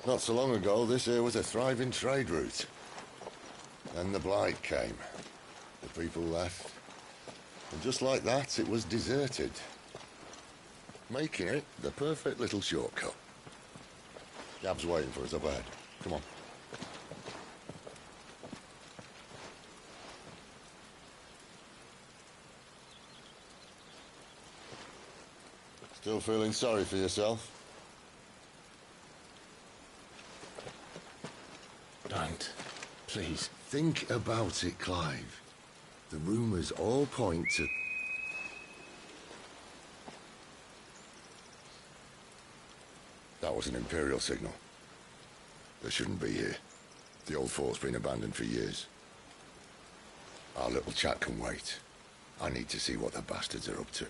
Not so long ago, this here was a thriving trade route. Then the blight came. The people left. And just like that, it was deserted. Making it the perfect little shortcut. Gab's waiting for us up ahead. Come on. Still feeling sorry for yourself? Don't. Please. Think about it, Clive. The rumours all point to... That was an Imperial signal. They shouldn't be here. The old fort's been abandoned for years. Our little chat can wait. I need to see what the bastards are up to.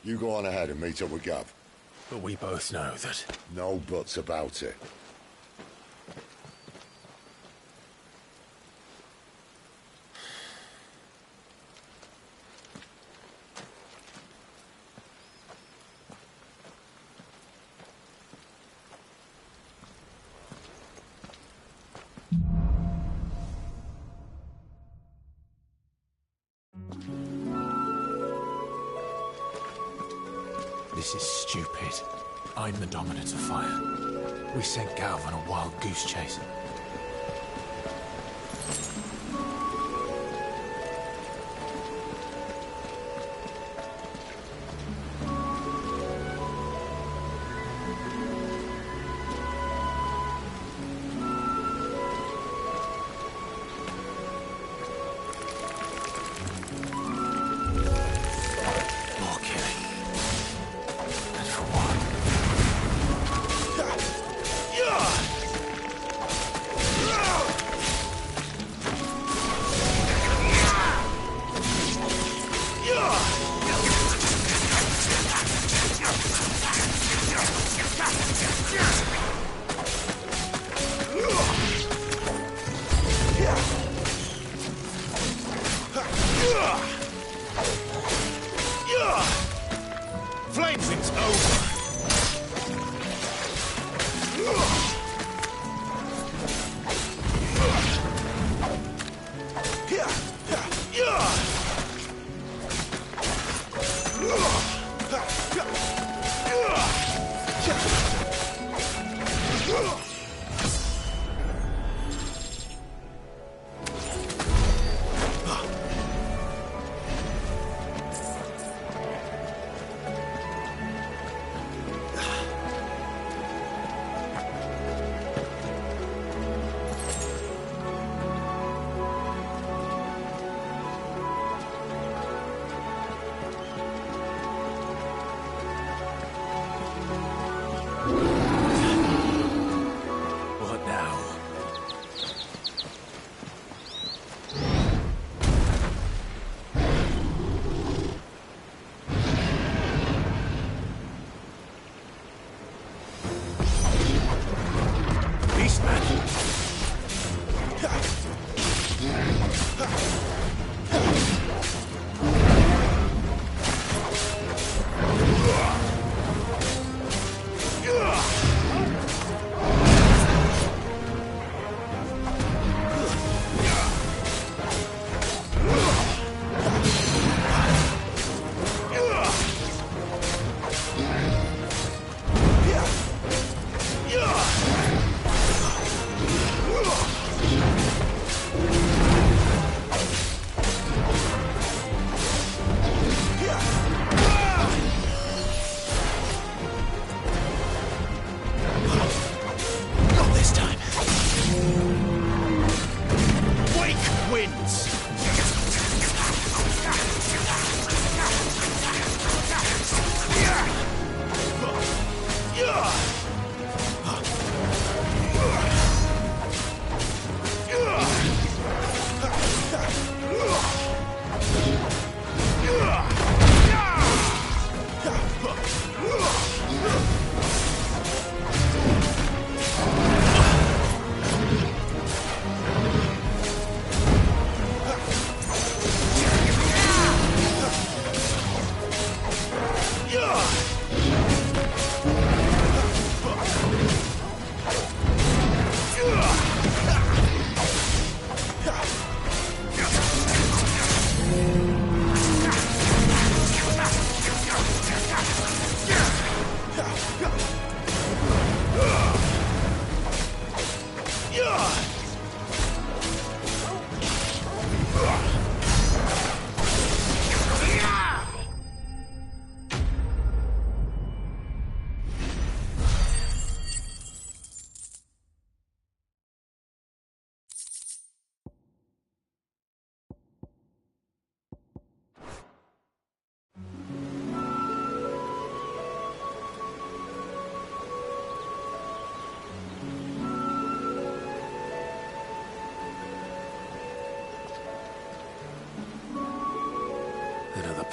You go on ahead and meet up with Gab. But we both know that... No buts about it. This is stupid. I'm the Dominant of Fire. We sent Galv on a wild goose chase.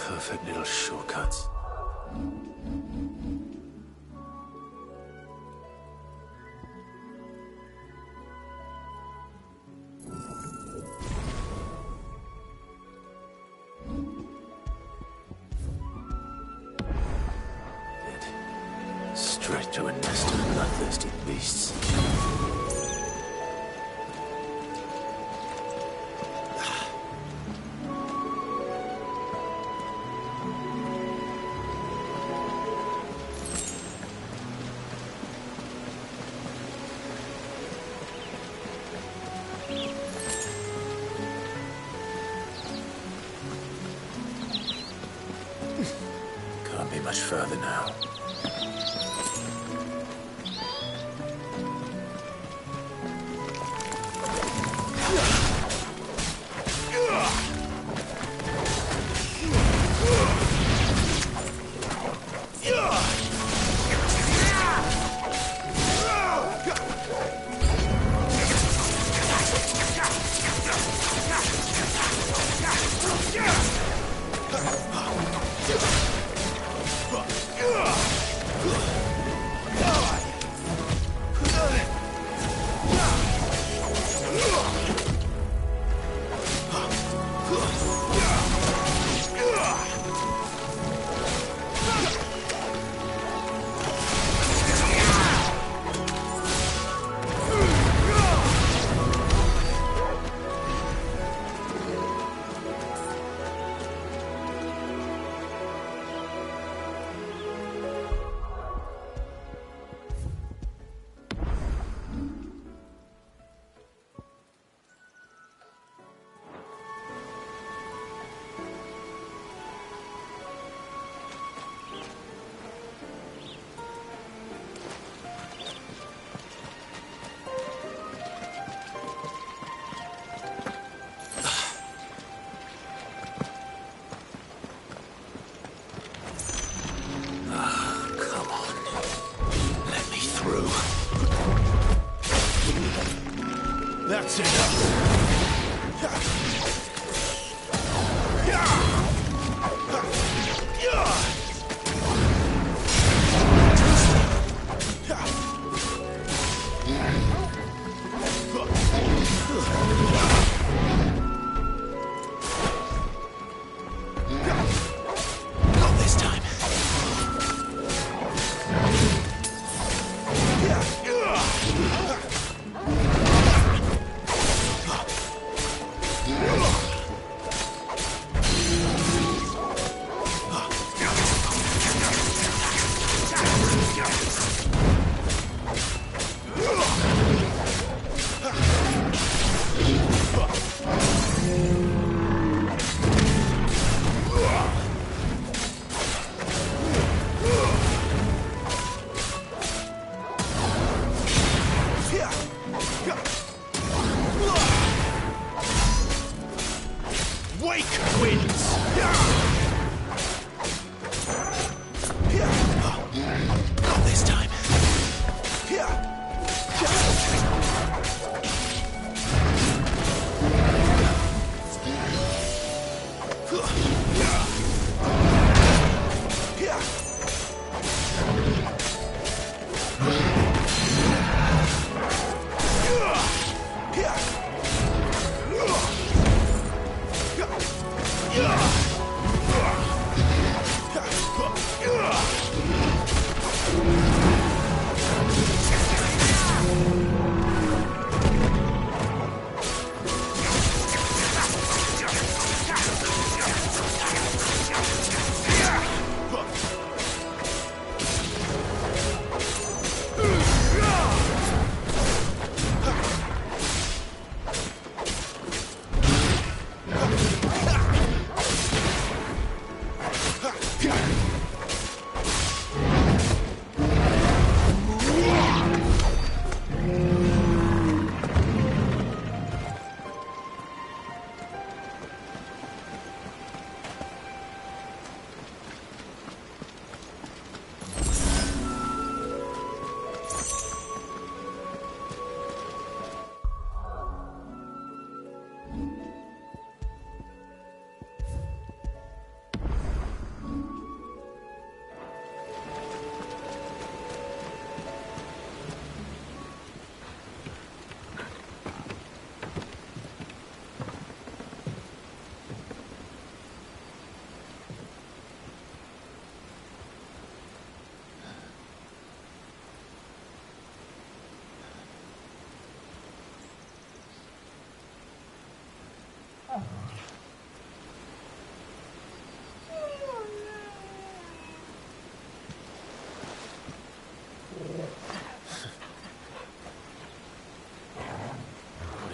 Perfect little shortcuts. Straight to a nest of bloodthirsty beasts. Can't be much further now. That's enough. Not this time. Wake wins! Not this time.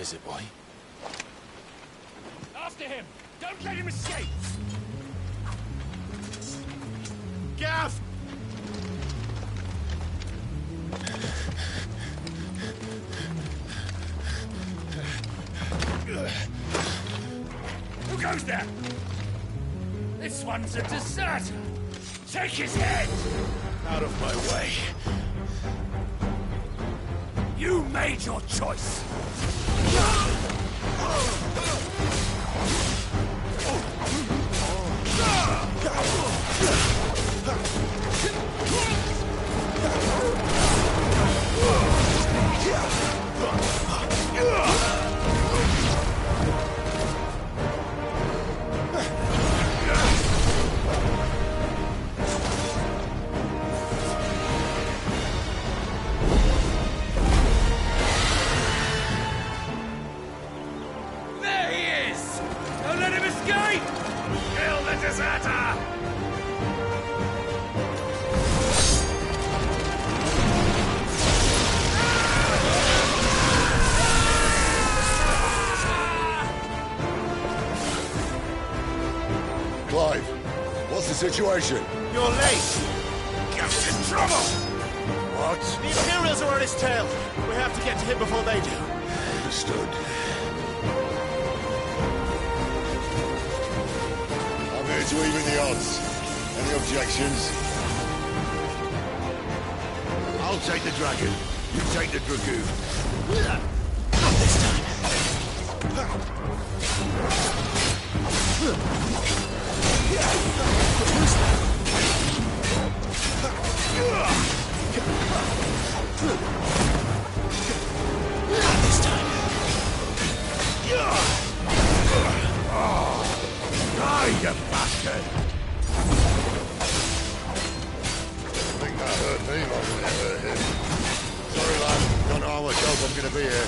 is it, boy? After him! Don't let him escape! Gav! Who goes there? This one's a deserter! Take his head! Out of my way. You made your choice! There he is! Don't let him escape! Kill the deserter! Clive, what's the situation? You're late! Get in trouble! What? The Imperials are on his tail. We have to get to him before they do. Understood. I'm here to even the odds. Any objections? I'll take the dragon. You take the dragoon. Not this time. Not this time. Die, you bastard! I think that hurt me more than it hurt him. Sorry, lad. Don't know how much help I'm gonna be here.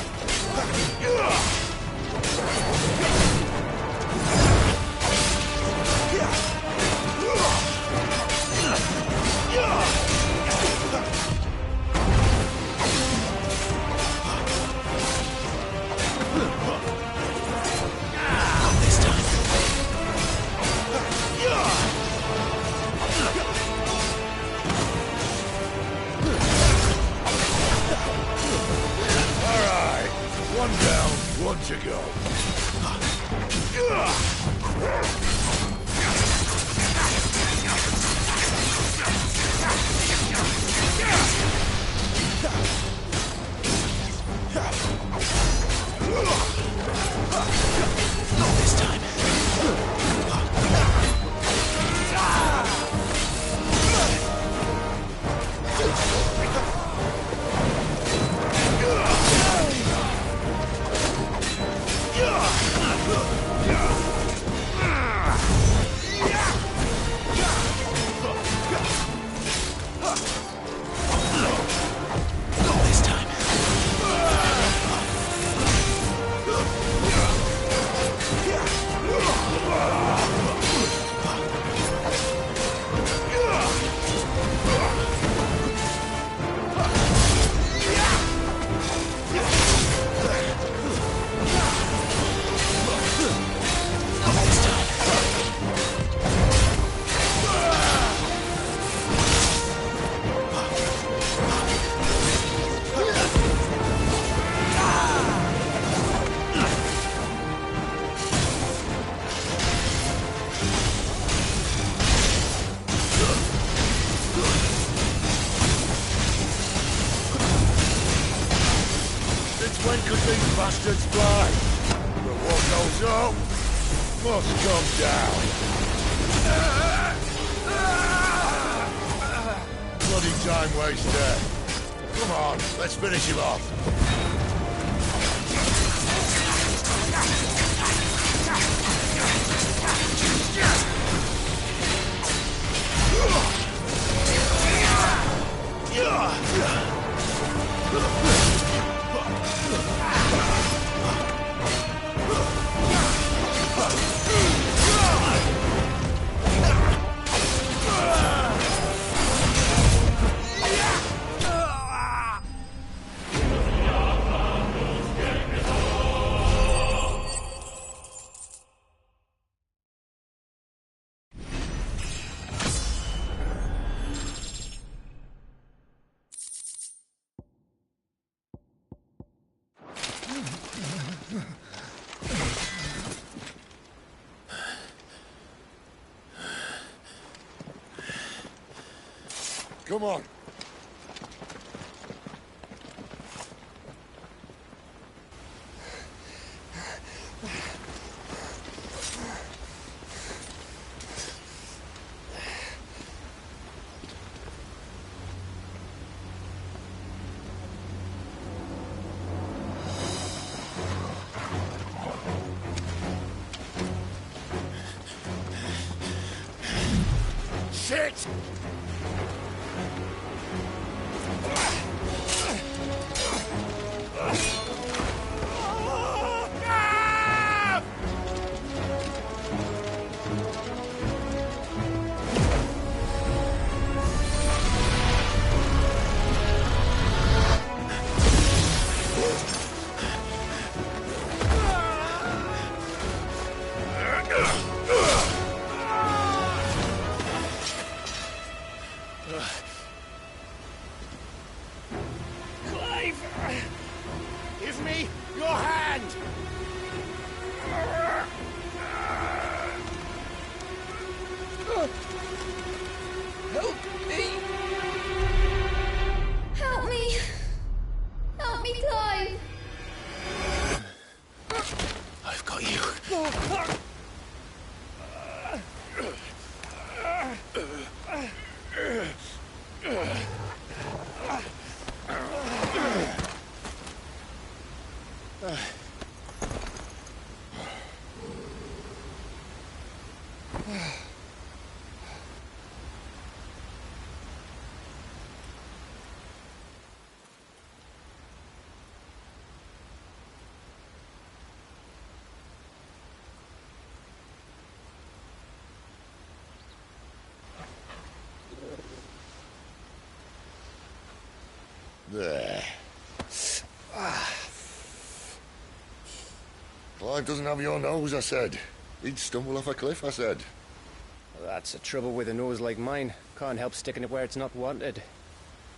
Not this time. All right. One down, one to go. Not this time. Not this time. Not this time. Since when could these bastards fly? But what goes up must come down. Bloody time waster. Come on, let's finish him off. Come on. Shit! Give me your hand! Help me! Help me! Help me, Clive! I've got you. There. Clive doesn't have your nose, I said. He'd stumble off a cliff, I said. Well, that's the trouble with a nose like mine. Can't help sticking it where it's not wanted.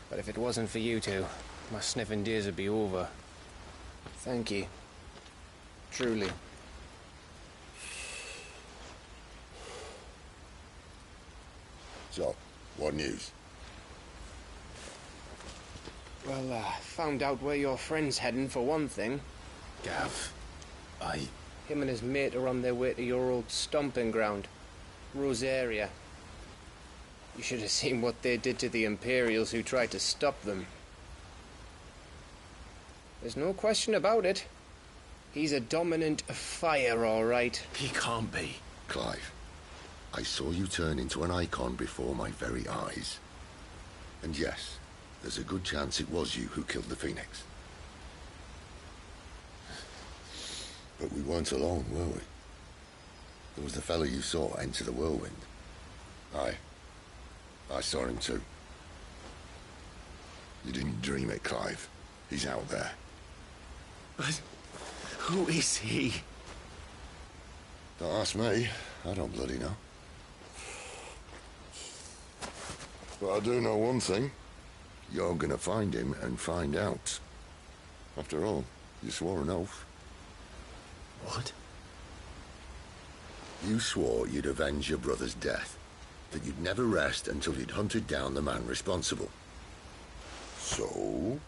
But if it wasn't for you two, my sniffing days would be over. Thank you. Truly. So, what news? Well, found out where your friend's heading for one thing. Gav, Him and his mate are on their way to your old stomping ground, Rosaria. You should have seen what they did to the Imperials who tried to stop them. There's no question about it. He's a dominant fire, all right. he can't be. Clive, I saw you turn into an icon before my very eyes. And yes, there's a good chance it was you who killed the Phoenix. But we weren't alone, were we? There was the fellow you saw enter the whirlwind. I saw him too. You didn't dream it, Clive. He's out there. But who is he? Don't ask me. I don't bloody know. But I do know one thing. You're gonna find him and find out. After all, you swore an oath. What? You swore you'd avenge your brother's death. That you'd never rest until you'd hunted down the man responsible. So,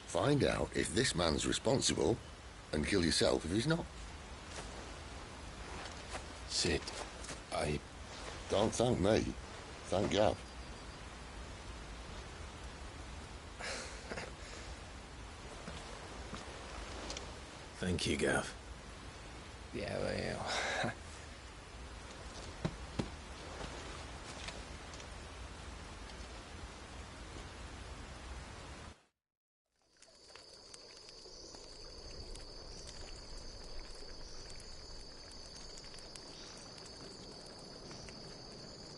find out if this man's responsible and kill yourself if he's not. Sid, Don't thank me. Thank Gav. Thank you, Gav. Yeah, well.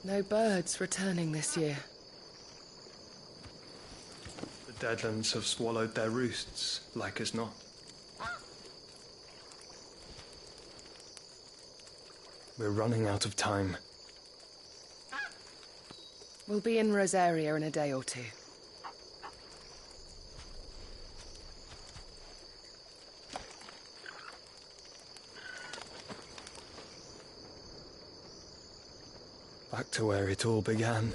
No birds returning this year. The Deadlands have swallowed their roosts, like as not. We're running out of time. We'll be in Rosaria in a day or two. Back to where it all began.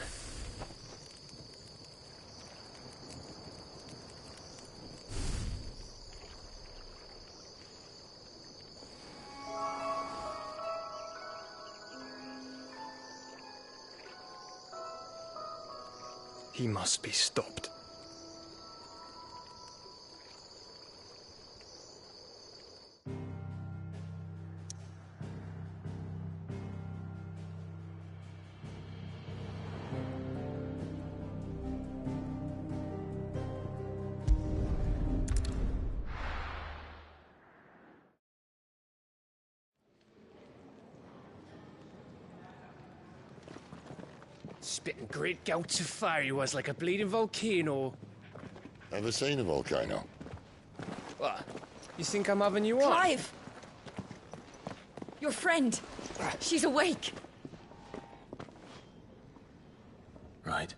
He must be stopped. Spitting great gouts of fire he was, like a bleeding volcano. Ever seen a volcano? What? You think I'm having you on? Clive! Your friend. She's awake. Right.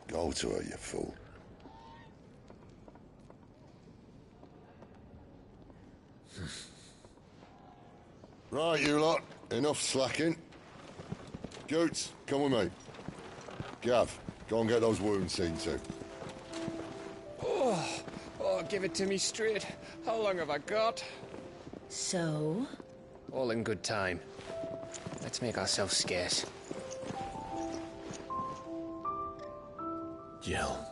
Go to her, you fool. Right, you lot. Enough slacking. Goots, come with me. Gav, go and get those wounds seen to. Oh, give it to me straight. How long have I got? So? All in good time. Let's make ourselves scarce. Jill.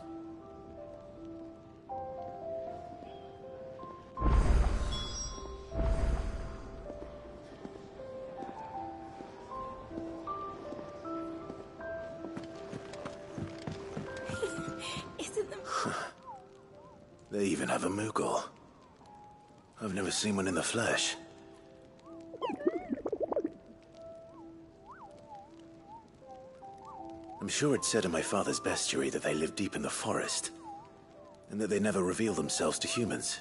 Isn't the... They even have a Moogle. I've never seen one in the flesh. I'm sure it said in my father's bestiary that they live deep in the forest, and that they never reveal themselves to humans.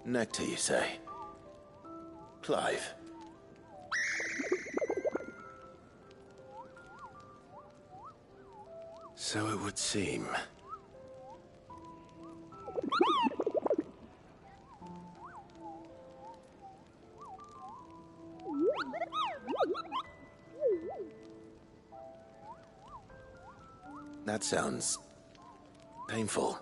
Nectar, you say? Clive. So it would seem. That sounds painful.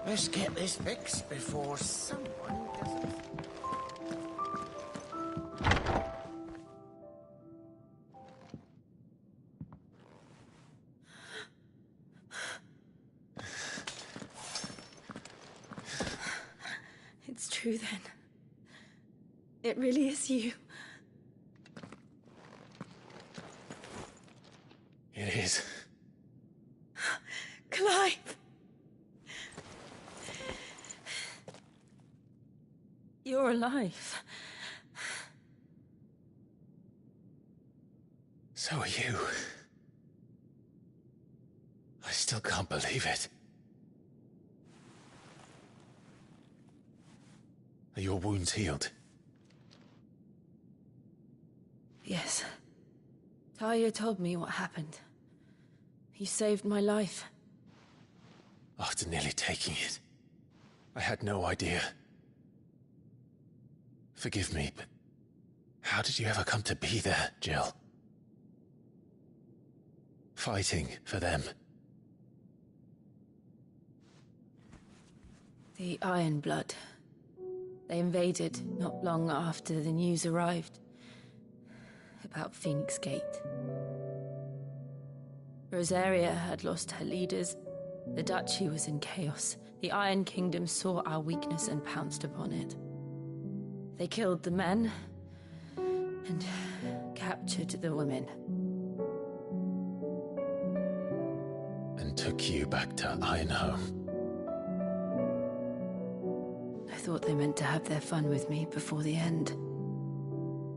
Let's get this fixed before someone doesn't... It's true then. It really is you. It is. Clive! You're alive. So are you. I still can't believe it. Are your wounds healed? Yes. Talia told me what happened. You saved my life. After nearly taking it, I had no idea. Forgive me, but how did you ever come to be there, Jill? Fighting for them. The Iron Blood. They invaded not long after the news arrived about Phoenix Gate. Rosaria had lost her leaders. The Duchy was in chaos. The Iron Kingdom saw our weakness and pounced upon it. They killed the men and captured the women. And took you back to Ironhome. I thought they meant to have their fun with me before the end.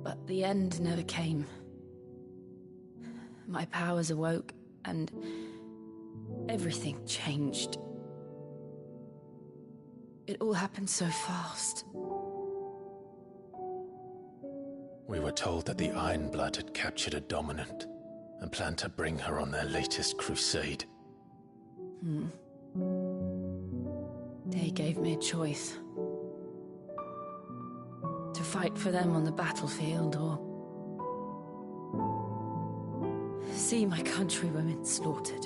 But the end never came. My powers awoke, and everything changed. It all happened so fast. We were told that the Ironblood had captured a dominant and planned to bring her on their latest crusade. They gave me a choice. To fight for them on the battlefield, or see my countrywomen slaughtered.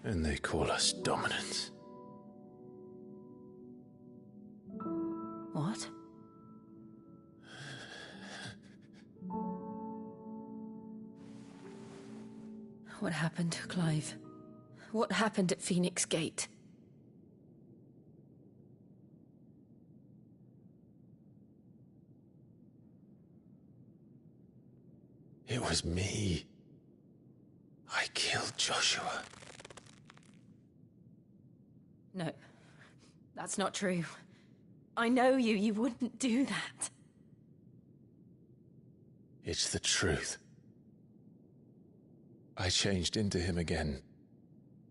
And they call us dominants. What? What happened, Clive? What happened at Phoenix Gate? It was me. I killed Joshua. No, that's not true. I know you. You wouldn't do that. It's the truth. I changed into him again,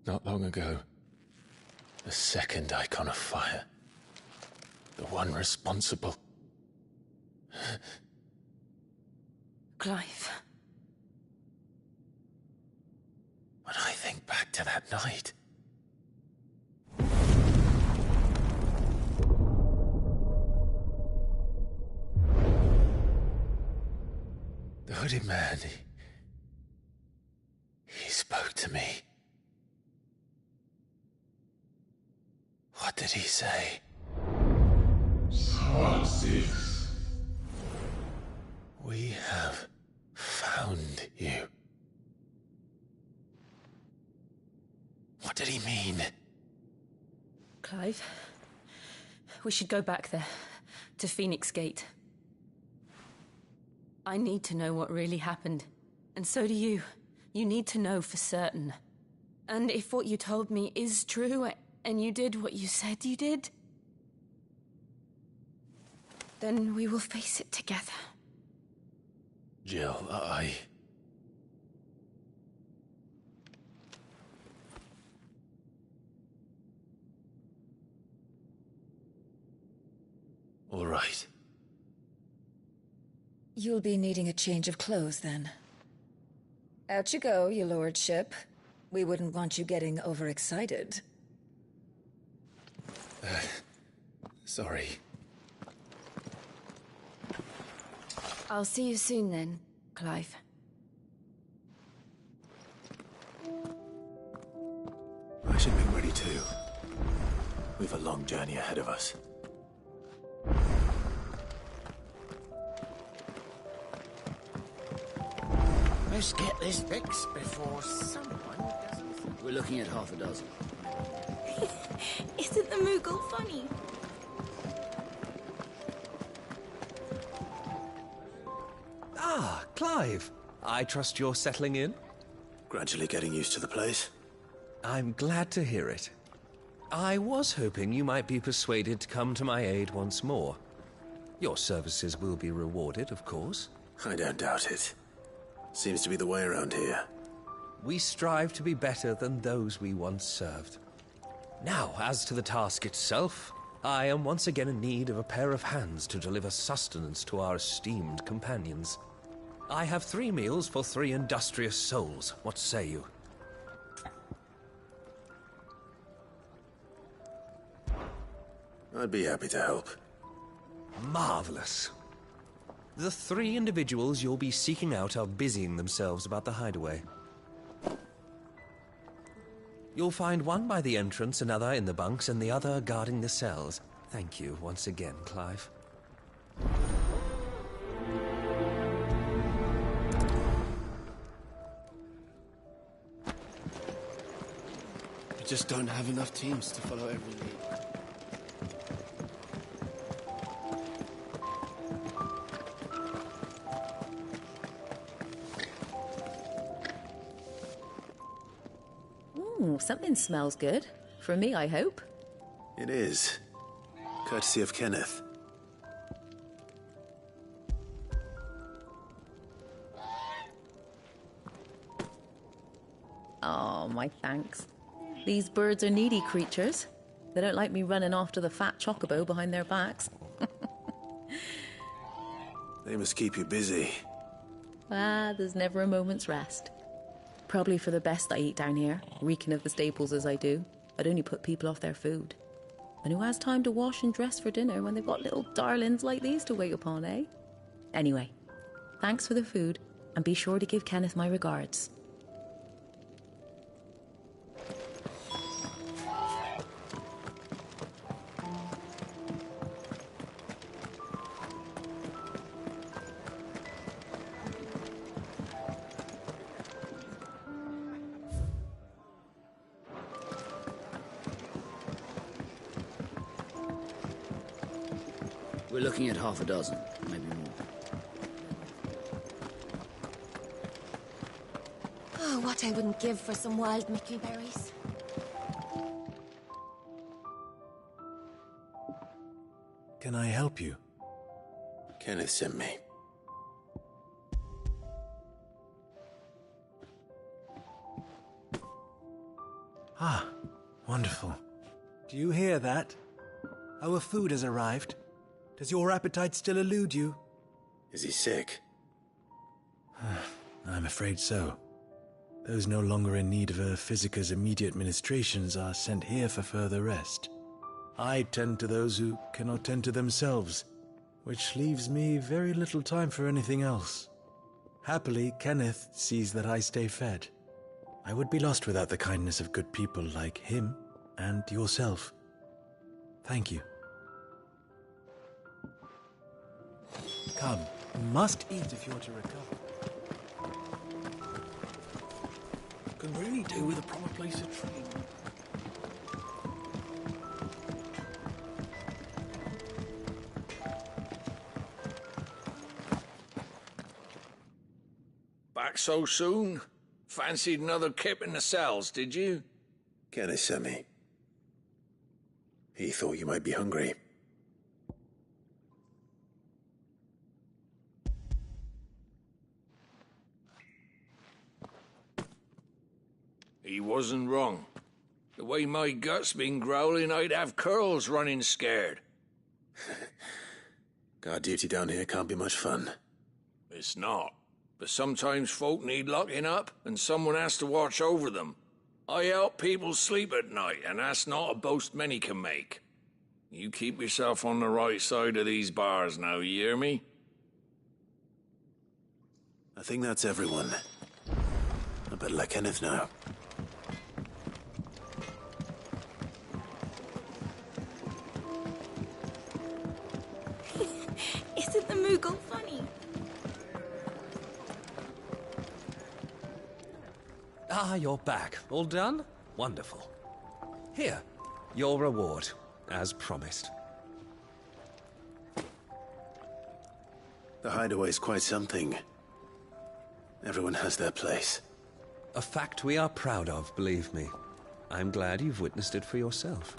not long ago. The second icon of fire. The one responsible. Clive. When I think back to that night... The hooded man, he spoke to me. What did he say? XVI. We have found you. What did he mean? Clive, we should go back there, to Phoenix Gate. I need to know what really happened, and so do you. You need to know for certain. And if what you told me is true, and you did what you said you did, then we will face it together. Jill, All right. You'll be needing a change of clothes, then. Out you go, your lordship. We wouldn't want you getting overexcited. Sorry. I'll see you soon then, Clive. I should be ready too. We've a long journey ahead of us. Let's get this fixed before someone doesn't... We're looking at half a dozen. Isn't the Moogle funny? Ah, Clive. I trust you're settling in? Gradually getting used to the place. I'm glad to hear it. I was hoping you might be persuaded to come to my aid once more. Your services will be rewarded, of course. I don't doubt it. Seems to be the way around here. We strive to be better than those we once served. Now, as to the task itself, I am once again in need of a pair of hands to deliver sustenance to our esteemed companions. I have 3 meals for 3 industrious souls. What say you? I'd be happy to help. Marvelous. The 3 individuals you'll be seeking out are busying themselves about the hideaway. You'll find one by the entrance, another in the bunks, and the other guarding the cells. Thank you once again, Clive. We just don't have enough teams to follow every lead. Ooh, something smells good. For me, I hope. It is. Courtesy of Kenneth. Oh, my thanks. These birds are needy creatures. They don't like me running after the fat chocobo behind their backs. They must keep you busy. Ah, there's never a moment's rest. Probably for the best I eat down here, reeking of the staples as I do. I'd only put people off their food. And who has time to wash and dress for dinner when they've got little darlings like these to wait upon, eh? Anyway, thanks for the food, and be sure to give Kenneth my regards. We're looking at half a dozen, maybe more. Oh, what I wouldn't give for some wild mickleberries. Can I help you? Kenneth sent me. Ah, wonderful. Do you hear that? Our food has arrived. Does your appetite still elude you? Is he sick? I'm afraid so. Those no longer in need of a Physica's immediate ministrations are sent here for further rest. I tend to those who cannot tend to themselves, which leaves me very little time for anything else. Happily, Kenneth sees that I stay fed. I would be lost without the kindness of good people like him and yourself. Thank you. Come, you must eat if you're to recover. Can really do with a proper place of training. Back so soon? Fancied another kip in the cells, did you? Kenneth sent me. He thought you might be hungry. He wasn't wrong. The way my gut's been growling, I'd have curls running scared. Guard duty down here can't be much fun. It's not. But sometimes folk need locking up, and someone has to watch over them. I help people sleep at night, and that's not a boast many can make. You keep yourself on the right side of these bars now, you hear me? I think that's everyone. I better let Kenneth know. Isn't the Moogle funny? Ah, you're back. All done? Wonderful. Here, your reward, as promised. The hideaway's quite something. Everyone has their place. A fact we are proud of, believe me. I'm glad you've witnessed it for yourself.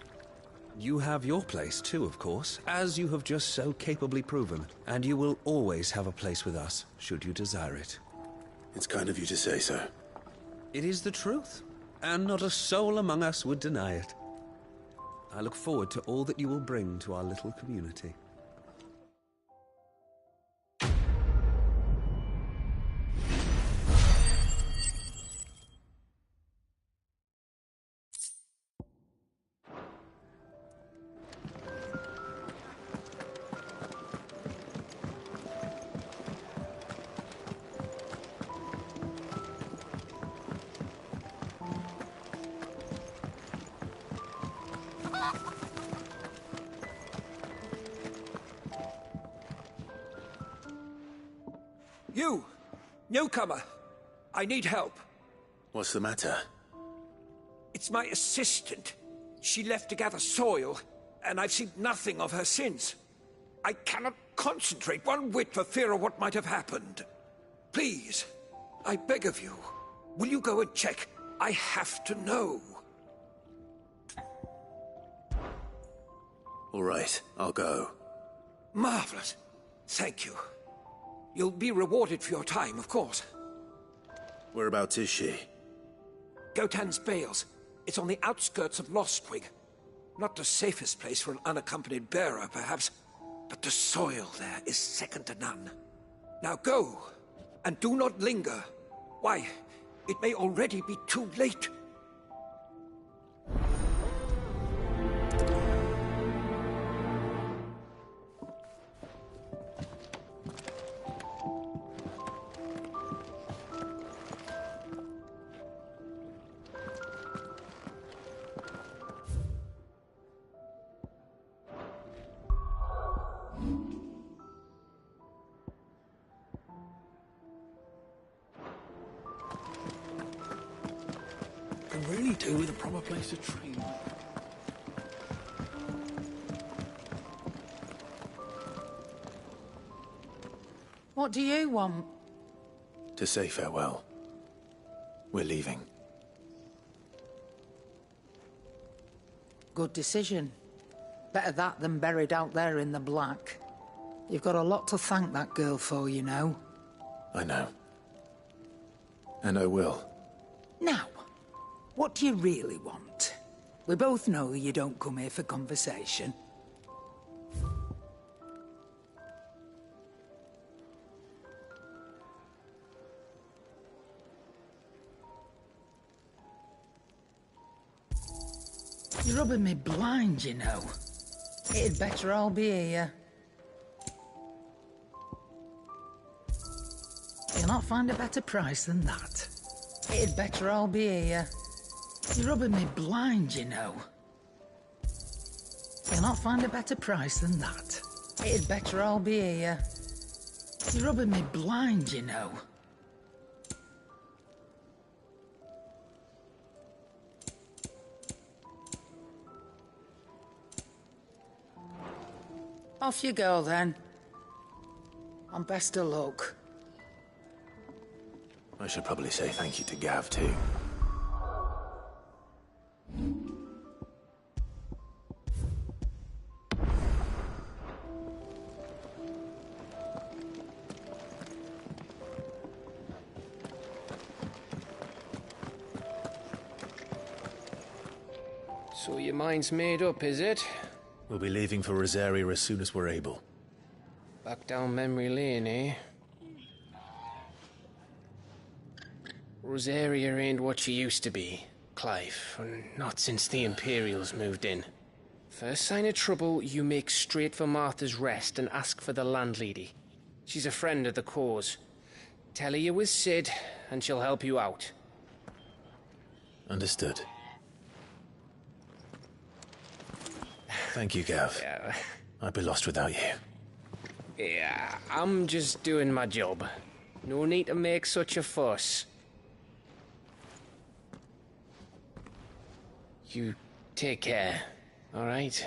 You have your place too, of course, as you have just so capably proven, and you will always have a place with us, should you desire it. It's kind of you to say so. It is the truth, and not a soul among us would deny it. I look forward to all that you will bring to our little community. You! Newcomer! I need help. What's the matter? It's my assistant. She left to gather soil, and I've seen nothing of her since. I cannot concentrate one whit for fear of what might have happened. Please, I beg of you, will you go and check? I have to know. All right, I'll go. Marvelous. Thank you. You'll be rewarded for your time, of course. Whereabouts is she? Gotan's Bales. It's on the outskirts of Lostwig. Not the safest place for an unaccompanied bearer, perhaps, but the soil there is second to none. Now go, and do not linger. Why, it may already be too late. Can really do with a proper place to train. What do you want? To say farewell. We're leaving. Good decision. Better that than buried out there in the black. You've got a lot to thank that girl for, you know. I know. And I will. Now, what do you really want? We both know you don't come here for conversation. You're rubbing me blind, you know. It'd better all be here. You'll not find a better price than that. It'd better all be here. You're rubbing me blind, you know. You'll not find a better price than that. It'd better all be here. You're rubbing me blind, you know. Off you go, then. And best of luck. I should probably say thank you to Gav, too. So your mind's made up, is it? We'll be leaving for Rosaria as soon as we're able. Back down memory lane, eh? Rosaria ain't what she used to be, Clive. Not since the Imperials moved in. First sign of trouble, you make straight for Martha's Rest and ask for the landlady. She's a friend of the cause. Tell her you was Sid, and she'll help you out. Understood. Thank you, Gav. Yeah. I'd be lost without you. Yeah, I'm just doing my job. No need to make such a fuss. You take care, all right?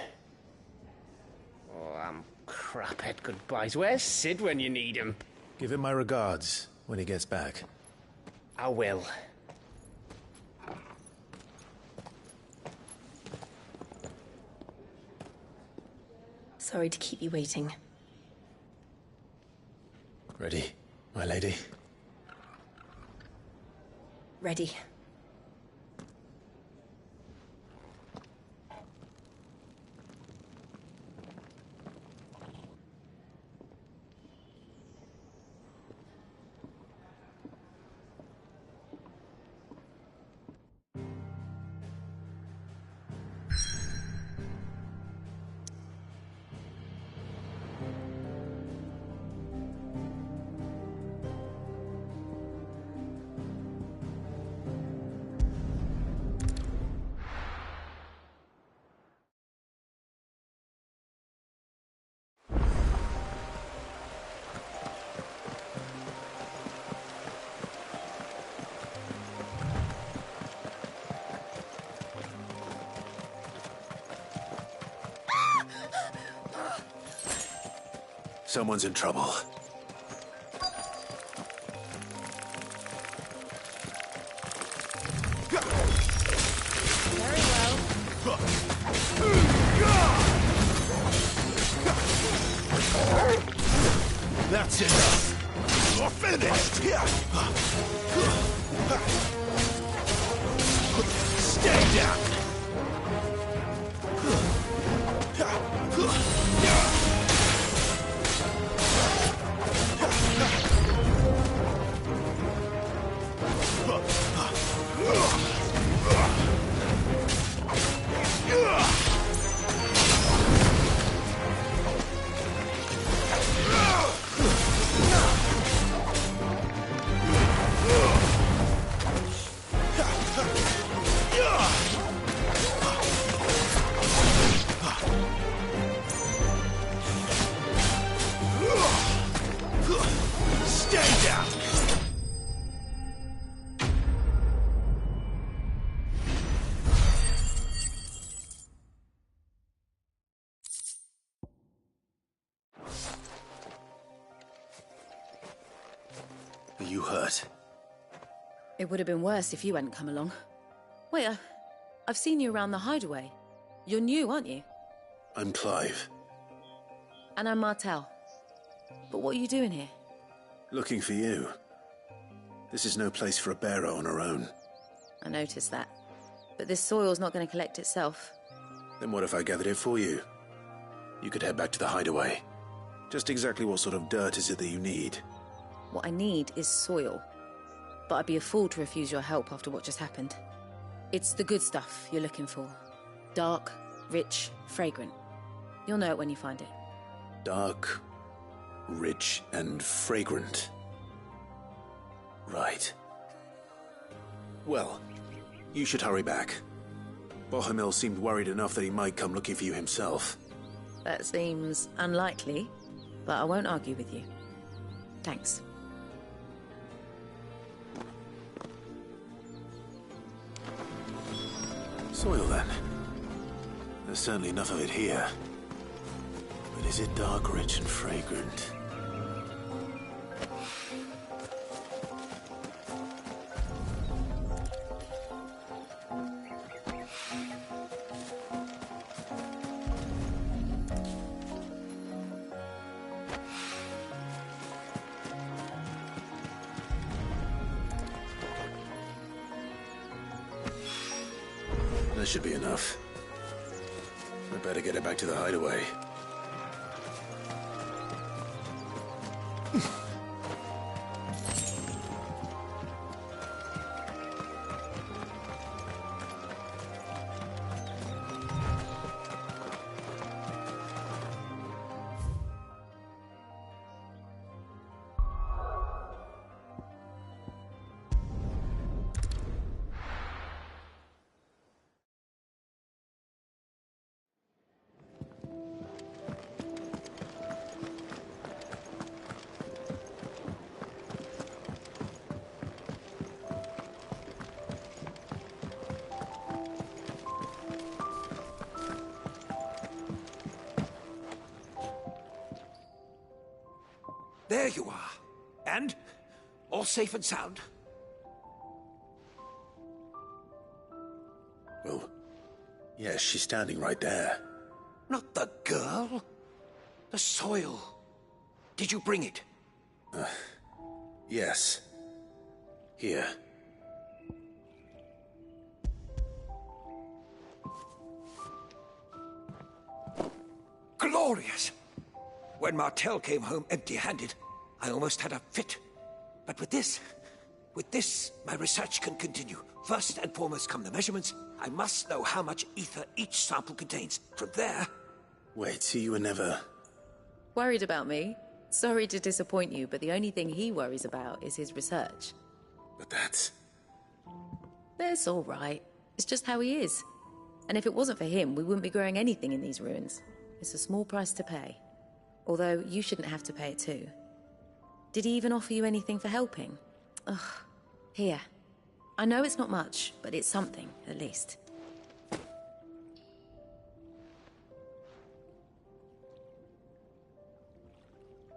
Oh, I'm crap at goodbyes. Where's Sid when you need him? Give him my regards when he gets back. I will. Sorry to keep you waiting. Ready, my lady? Ready. Someone's in trouble. Very well. That's enough! You're finished! Stay down! Stay down! Are you hurt? It would have been worse if you hadn't come along. Wait, I've seen you around the hideaway. You're new, aren't you? I'm Clive. And I'm Martel. But what are you doing here? Looking for you. This is no place for a bearer on her own. I noticed that. But this soil's not going to collect itself. Then what if I gathered it for you? You could head back to the hideaway. Just exactly what sort of dirt is it that you need? What I need is soil. But I'd be a fool to refuse your help after what just happened. It's the good stuff you're looking for. Dark, rich, fragrant. You'll know it when you find it. Dark, rich, and fragrant. Right. Well, you should hurry back. Bohemil seemed worried enough that he might come looking for you himself. That seems unlikely, but I won't argue with you. Thanks. Soil, then. There's certainly enough of it here. But is it dark, rich, and fragrant? That should be enough. I better get it back to the hideaway. There you are. And? All safe and sound? Well, yes, she's standing right there. Not the girl. The soil. Did you bring it? Yes. Here. Glorious! When Martel came home empty-handed, I almost had a fit. But with this, my research can continue. First and foremost come the measurements. I must know how much ether each sample contains. From there... Wait, so you were never... Worried about me? Sorry to disappoint you, but the only thing he worries about is his research. But that's... That's all right. It's just how he is. And if it wasn't for him, we wouldn't be growing anything in these ruins. It's a small price to pay. Although, you shouldn't have to pay it too. Did he even offer you anything for helping? Ugh. Here. I know it's not much, but it's something, at least.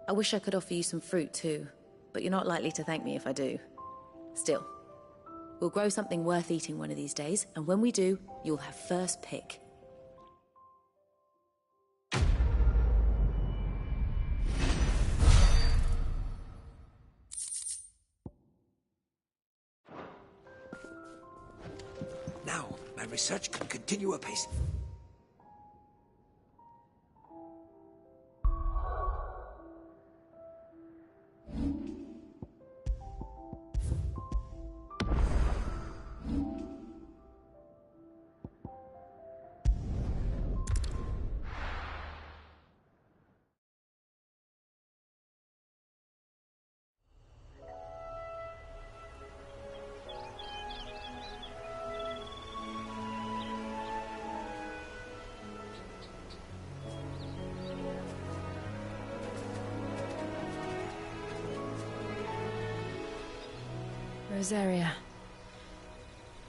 I wish I could offer you some fruit too, but you're not likely to thank me if I do. Still, we'll grow something worth eating one of these days, and when we do, you'll have first pick. research can continue apace. Rosaria.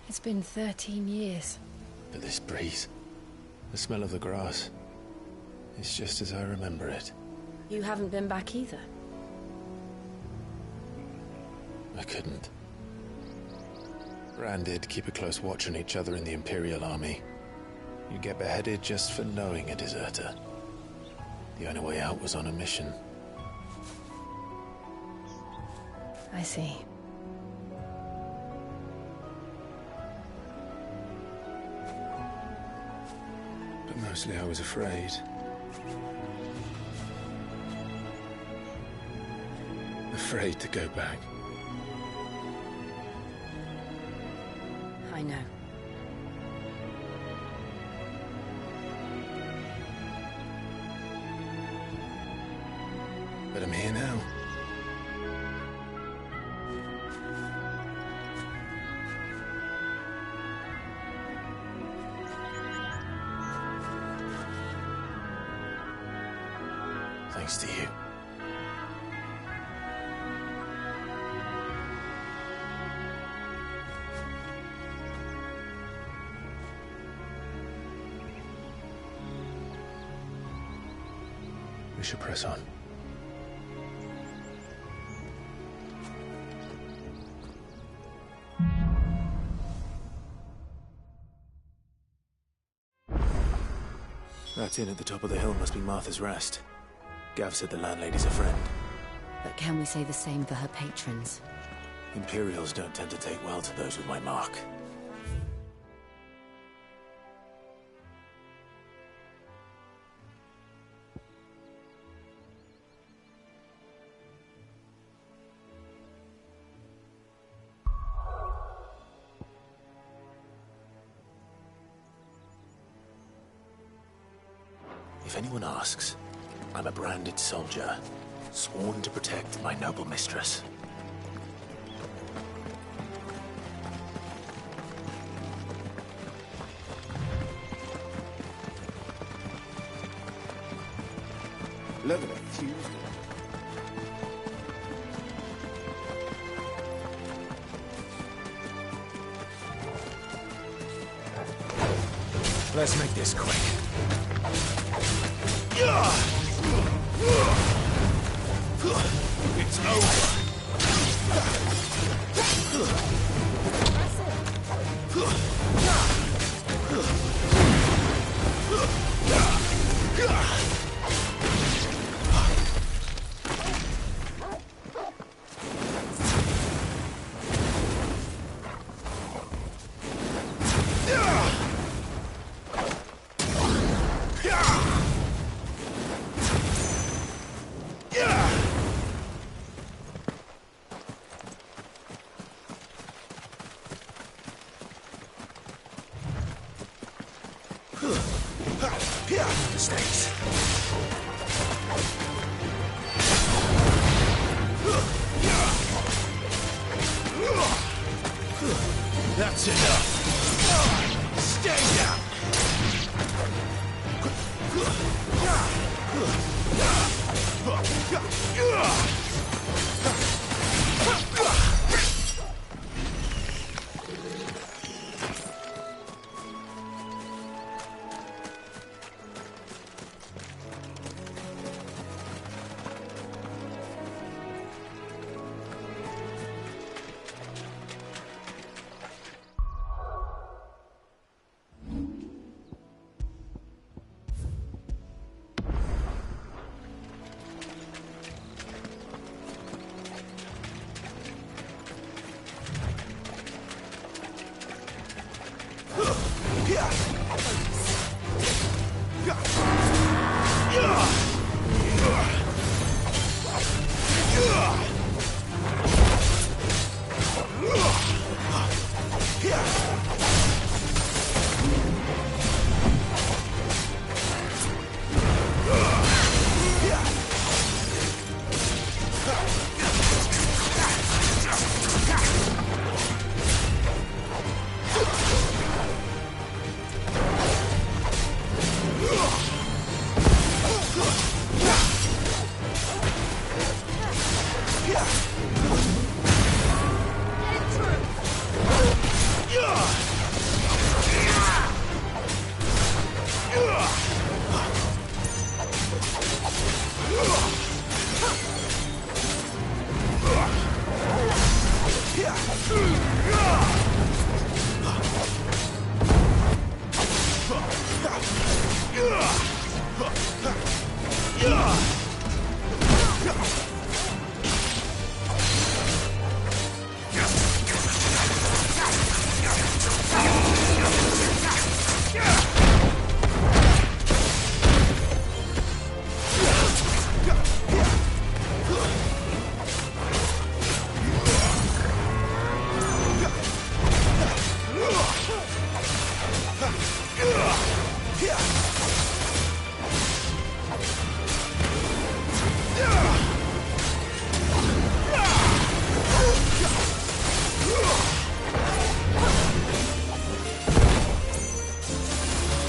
It's been 13 years. But this breeze, the smell of the grass, it's just as I remember it. You haven't been back either. I couldn't. Rand did keep a close watch on each other in the Imperial Army. You get beheaded just for knowing a deserter. The only way out was on a mission. I see. But mostly I was afraid. Afraid to go back. I know. But I'm here now. Thanks to you. We should press on. That inn at the top of the hill must be Martha's Rest. Gav said the landlady's a friend. But can we say the same for her patrons? Imperials don't tend to take well to those with my mark. If anyone asks, I'm a branded soldier, sworn to protect my noble mistress. Look at it, Tuesday. Let's make this quick. It's over. Mistakes. That's enough. Stay down.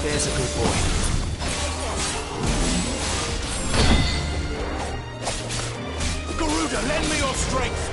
There's a good boy. Garuda, lend me your strength!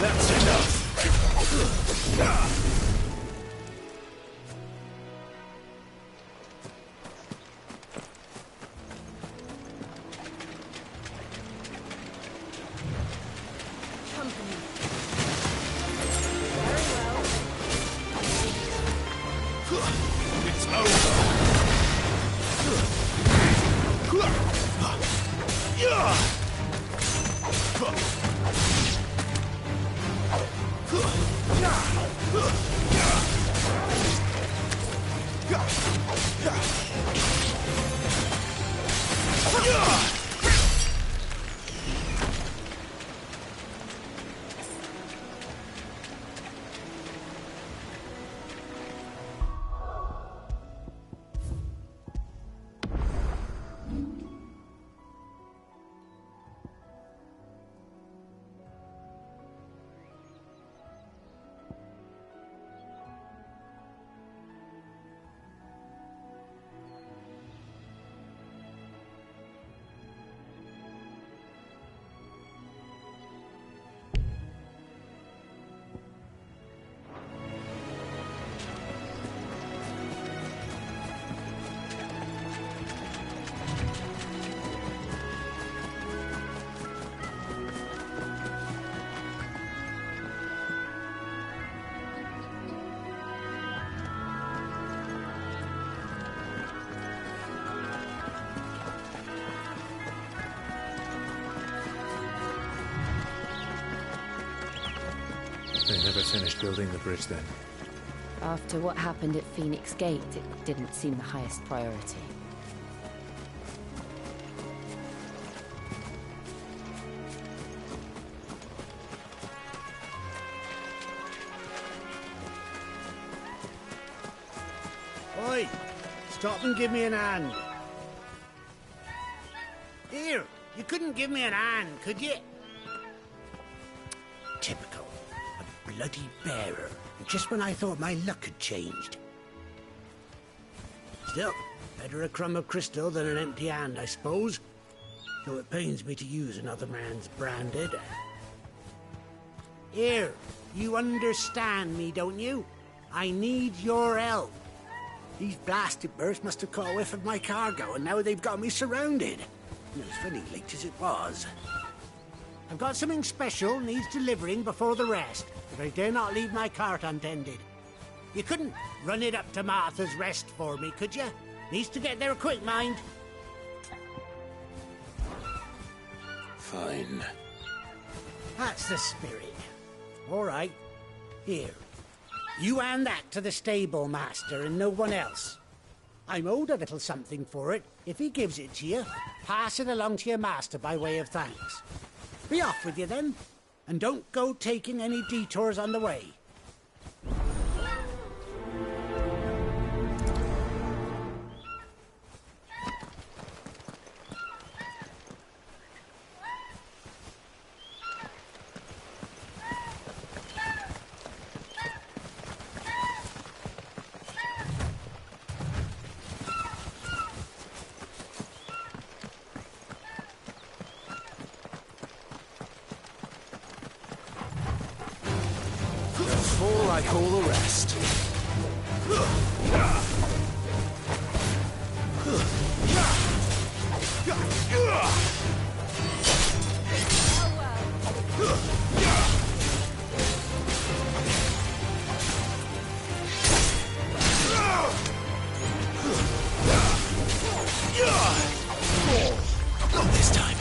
That's enough. It's over! They never finished building the bridge then. After what happened at Phoenix Gate, it didn't seem the highest priority. Oi! Stop and give me an hand. Here, you couldn't give me an hand, could you? Typical. A bloody bearer. Just when I thought my luck had changed. Still, better a crumb of crystal than an empty hand, I suppose. Though it pains me to use another man's branded. Here, you understand me, don't you? I need your help. These blasted birds must have caught a whiff of my cargo, and now they've got me surrounded. And it's funny, late as it was. I've got something special needs delivering before the rest, but I dare not leave my cart untended. You couldn't run it up to Martha's Rest for me, could you? Needs to get there quick, mind. Fine. That's the spirit. All right. Here. You hand that to the stable master and no one else. I'm owed a little something for it. If he gives it to you, pass it along to your master by way of thanks. Be off with you then, and don't go taking any detours on the way. fall like all the rest. Not this time.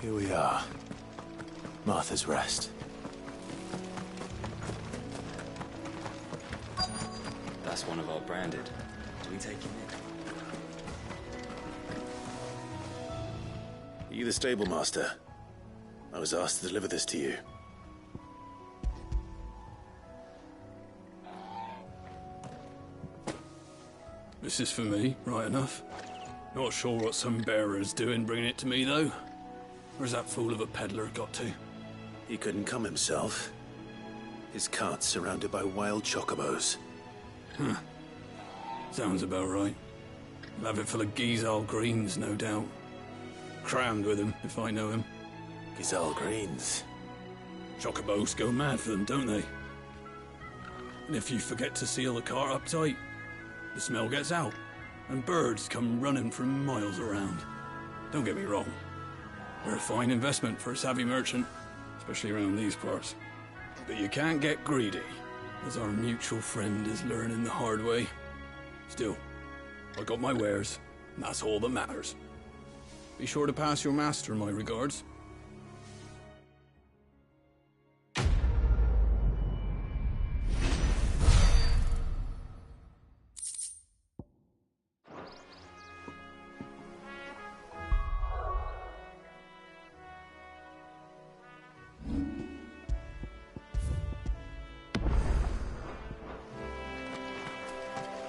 Here we are. Martha's Rest. That's one of our branded. Do we take him in? Are you the stable master? I was asked to deliver this to you. This is for me, right enough. Not sure what some bearer's doing bringing it to me, though. Where's that fool of a peddler got to? He couldn't come himself. His cart's surrounded by wild chocobos. Huh. Sounds about right. He'll have it full of Gizal greens, no doubt. Crammed with him, if I know him. Gizal greens? Chocobos go mad for them, don't they? And if you forget to seal the cart up tight, the smell gets out, and birds come running from miles around. Don't get me wrong. They're a fine investment for a savvy merchant, especially around these parts. But you can't get greedy, as our mutual friend is learning the hard way. Still, I got my wares, and that's all that matters. Be sure to pass your master my regards.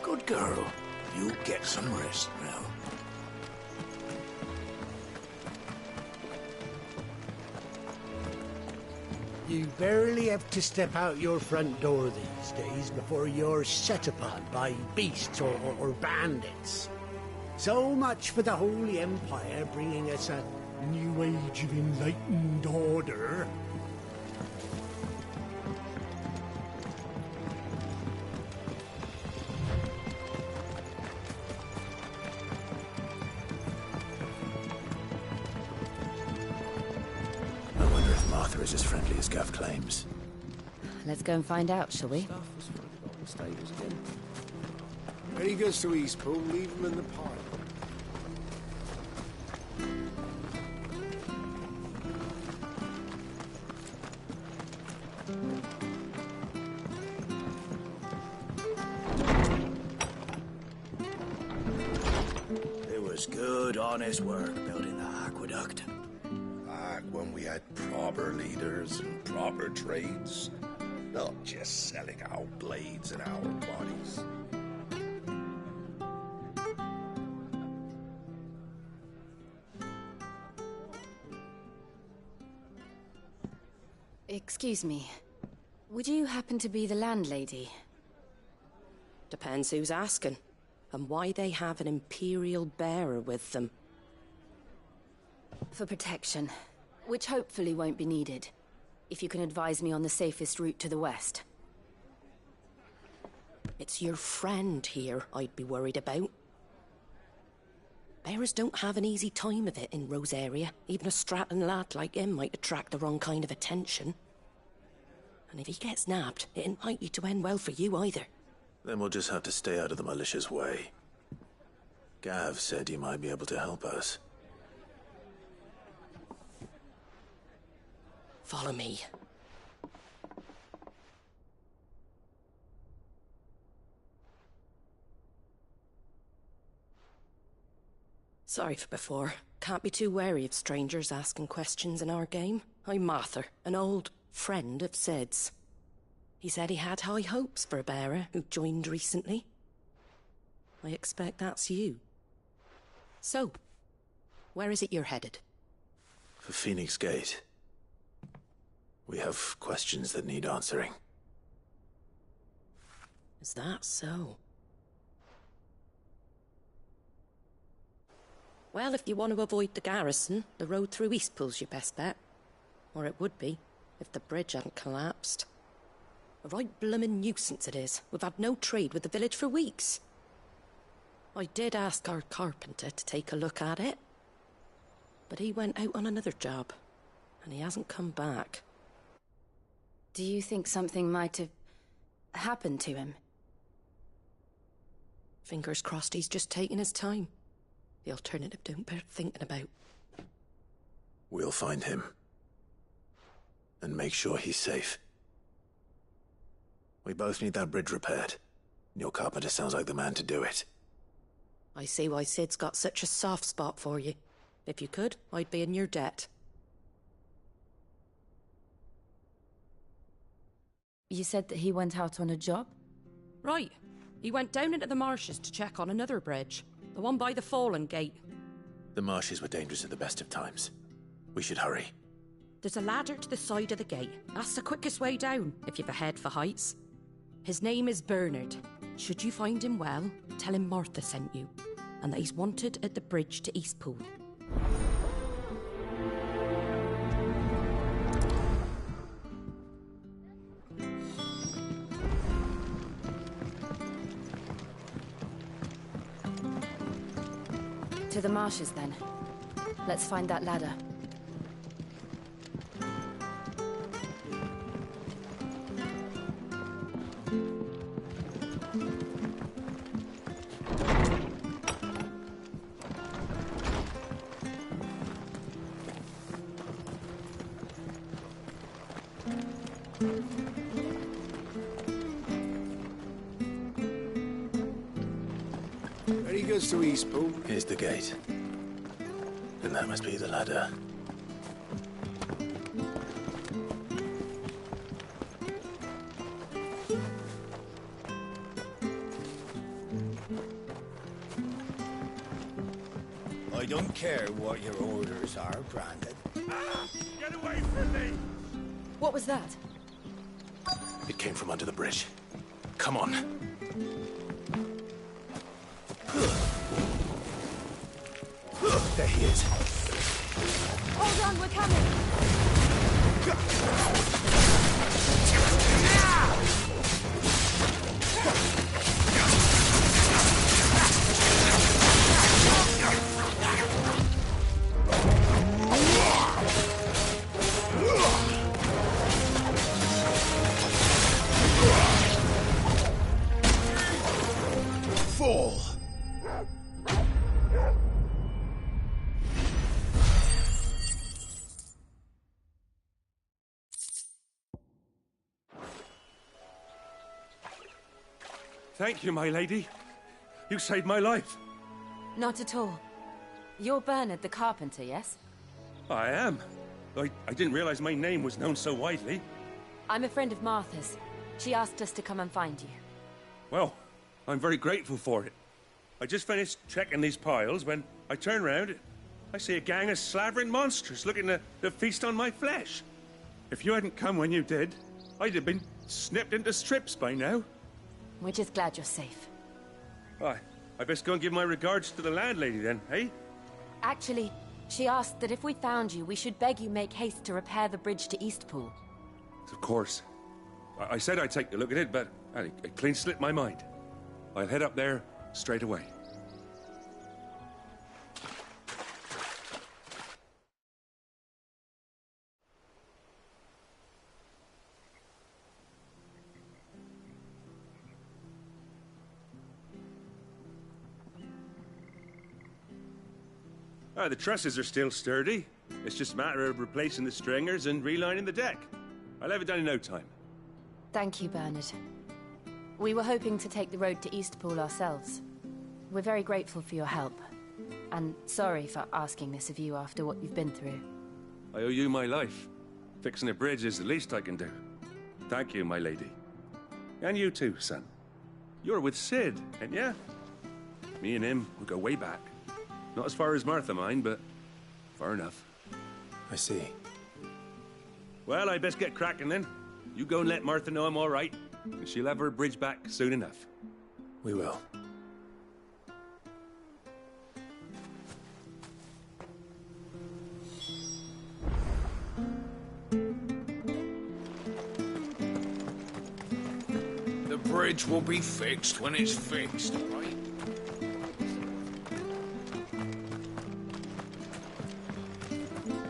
Good girl. You get some rest now. You barely have to step out your front door these days before you're set upon by beasts or bandits. So much for the Holy Empire bringing us a new age of enlightened order. Is as friendly as Gav claims. Let's go and find out, shall we? When he goes to Eastpool, leave him in the park. It was good, honest work building the aqueduct. Back when we had proper leaders and proper trades, not just selling our blades and our bodies. Excuse me. Would you happen to be the landlady? Depends who's asking, and why they have an Imperial bearer with them. For protection, which hopefully won't be needed. If you can advise me on the safest route to the west. It's your friend here I'd be worried about. Bearers don't have an easy time of it in Rosaria. Even a Stratton lad like him might attract the wrong kind of attention. And if he gets nabbed, it ain't likely to end well for you either. Then we'll just have to stay out of the malicious way. Gav said you might be able to help us. Follow me. Sorry for before. Can't be too wary of strangers asking questions in our game. I'm Martha, an old friend of Sid's. He said he had high hopes for a bearer who joined recently. I expect that's you. So, where is it you're headed? For Phoenix Gate. We have questions that need answering. Is that so? Well, if you want to avoid the garrison, the road through Eastpool's your best bet. Or it would be, if the bridge hadn't collapsed. A right bloomin' nuisance it is. We've had no trade with the village for weeks. I did ask our carpenter to take a look at it. But he went out on another job, and he hasn't come back. Do you think something might have happened to him? Fingers crossed he's just taking his time. The alternative don't bear thinking about. We'll find him. And make sure he's safe. We both need that bridge repaired. Your carpenter sounds like the man to do it. I see why Sid's got such a soft spot for you. If you could, I'd be in your debt. You said that he went out on a job? Right. He went down into the marshes to check on another bridge. The one by the Fallen Gate. The marshes were dangerous at the best of times. We should hurry. There's a ladder to the side of the gate. That's the quickest way down, if you've a head for heights. His name is Bernard. Should you find him well, tell him Martha sent you, and that he's wanted at the bridge to Eastpool. To the marshes, then. Let's find that ladder. Ready goes to Eastpool. Here's the gate. And that must be the ladder. I don't care what your orders are, Brandon. Get away from me! What was that? It came from under the bridge. Come on. There he is. Hold on, we're coming! Fall! Thank you, my lady. You saved my life. Not at all. You're Bernard the carpenter, yes? I am. I didn't realize my name was known so widely. I'm a friend of Martha's. She asked us to come and find you. Well, I'm very grateful for it. I just finished checking these piles when I turn around. I see a gang of slavering monsters looking to feast on my flesh. If you hadn't come when you did, I'd have been snipped into strips by now. We're just glad you're safe. I best go and give my regards to the landlady then, eh? Actually, she asked that if we found you, we should beg you make haste to repair the bridge to Eastpool. Of course. I said I'd take a look at it, but it clean slipped my mind. I'll head up there straight away. The trusses are still sturdy. It's just a matter of replacing the stringers and relining the deck. I'll have it done in no time. Thank you, Bernard. We were hoping to take the road to Eastpool ourselves. We're very grateful for your help. And sorry for asking this of you after what you've been through. I owe you my life. Fixing a bridge is the least I can do. Thank you, my lady. And you too, son. You're with Sid, ain't ya? Me and him, we go way back. Not as far as Martha, mind, but far enough. I see. Well, I best get cracking then. You go and let Martha know I'm all right, and she'll have her bridge back soon enough. We will. The bridge will be fixed when it's fixed, right?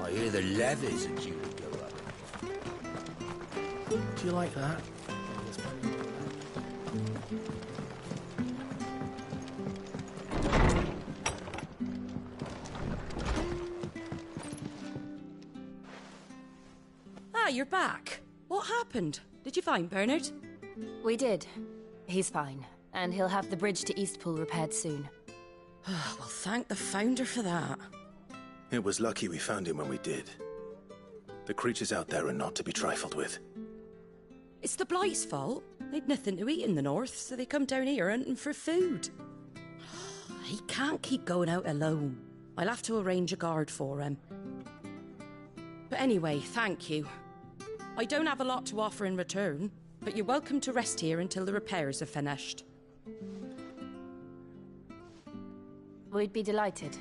I hear the levees are due to go up. Do you like that? Ah, you're back. What happened? Did you find Bernard? We did. He's fine, and he'll have the bridge to Eastpool repaired soon. Well, thank the Founder for that. It was lucky we found him when we did. The creatures out there are not to be trifled with. It's the Blight's fault. They'd nothing to eat in the north, so they come down here hunting for food. He can't keep going out alone. I'll have to arrange a guard for him. But anyway, thank you. I don't have a lot to offer in return, but you're welcome to rest here until the repairs are finished. We'd be delighted.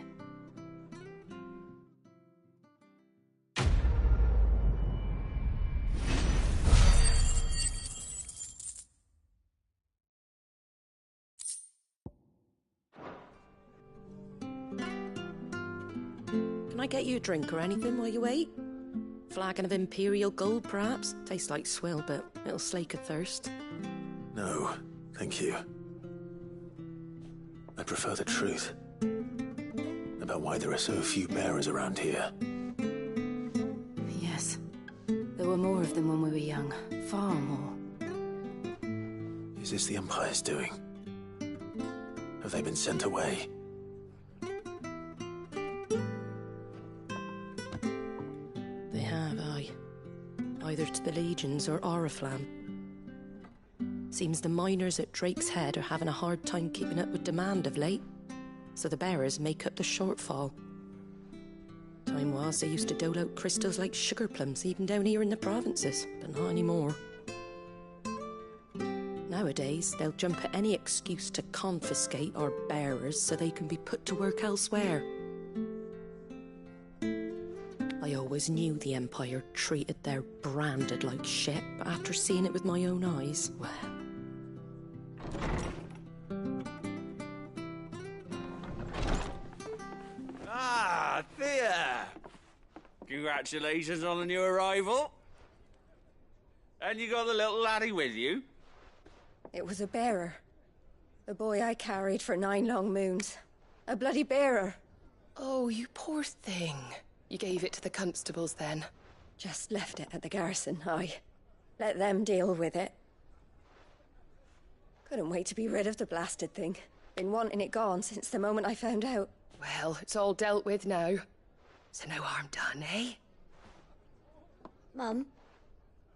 Can I get you a drink or anything while you wait? Flagon of Imperial Gold, perhaps? Tastes like swill, but it'll slake a thirst. No, thank you. I prefer the truth. About why there are so few bearers around here. Yes. There were more of them when we were young. Far more. Is this the Empire's doing? Have they been sent away? They have, aye. Either to the Legions or Oriflamme. Seems the miners at Drake's Head are having a hard time keeping up with demand of late, so the bearers make up the shortfall. Time was they used to dole out crystals like sugar plums even down here in the provinces, but not anymore. Nowadays, they'll jump at any excuse to confiscate our bearers so they can be put to work elsewhere. I always knew the Empire treated their branded like shit, but after seeing it with my own eyes, well... Ah, Thea! Congratulations on the new arrival. And you got the little laddie with you? It was a bearer. The boy I carried for 9 long moons. A bloody bearer. Oh, you poor thing. You gave it to the constables then? Just left it at the garrison, aye. Let them deal with it. Couldn't wait to be rid of the blasted thing. Been wanting it gone since the moment I found out. Well, it's all dealt with now. So no harm done, eh? Mum,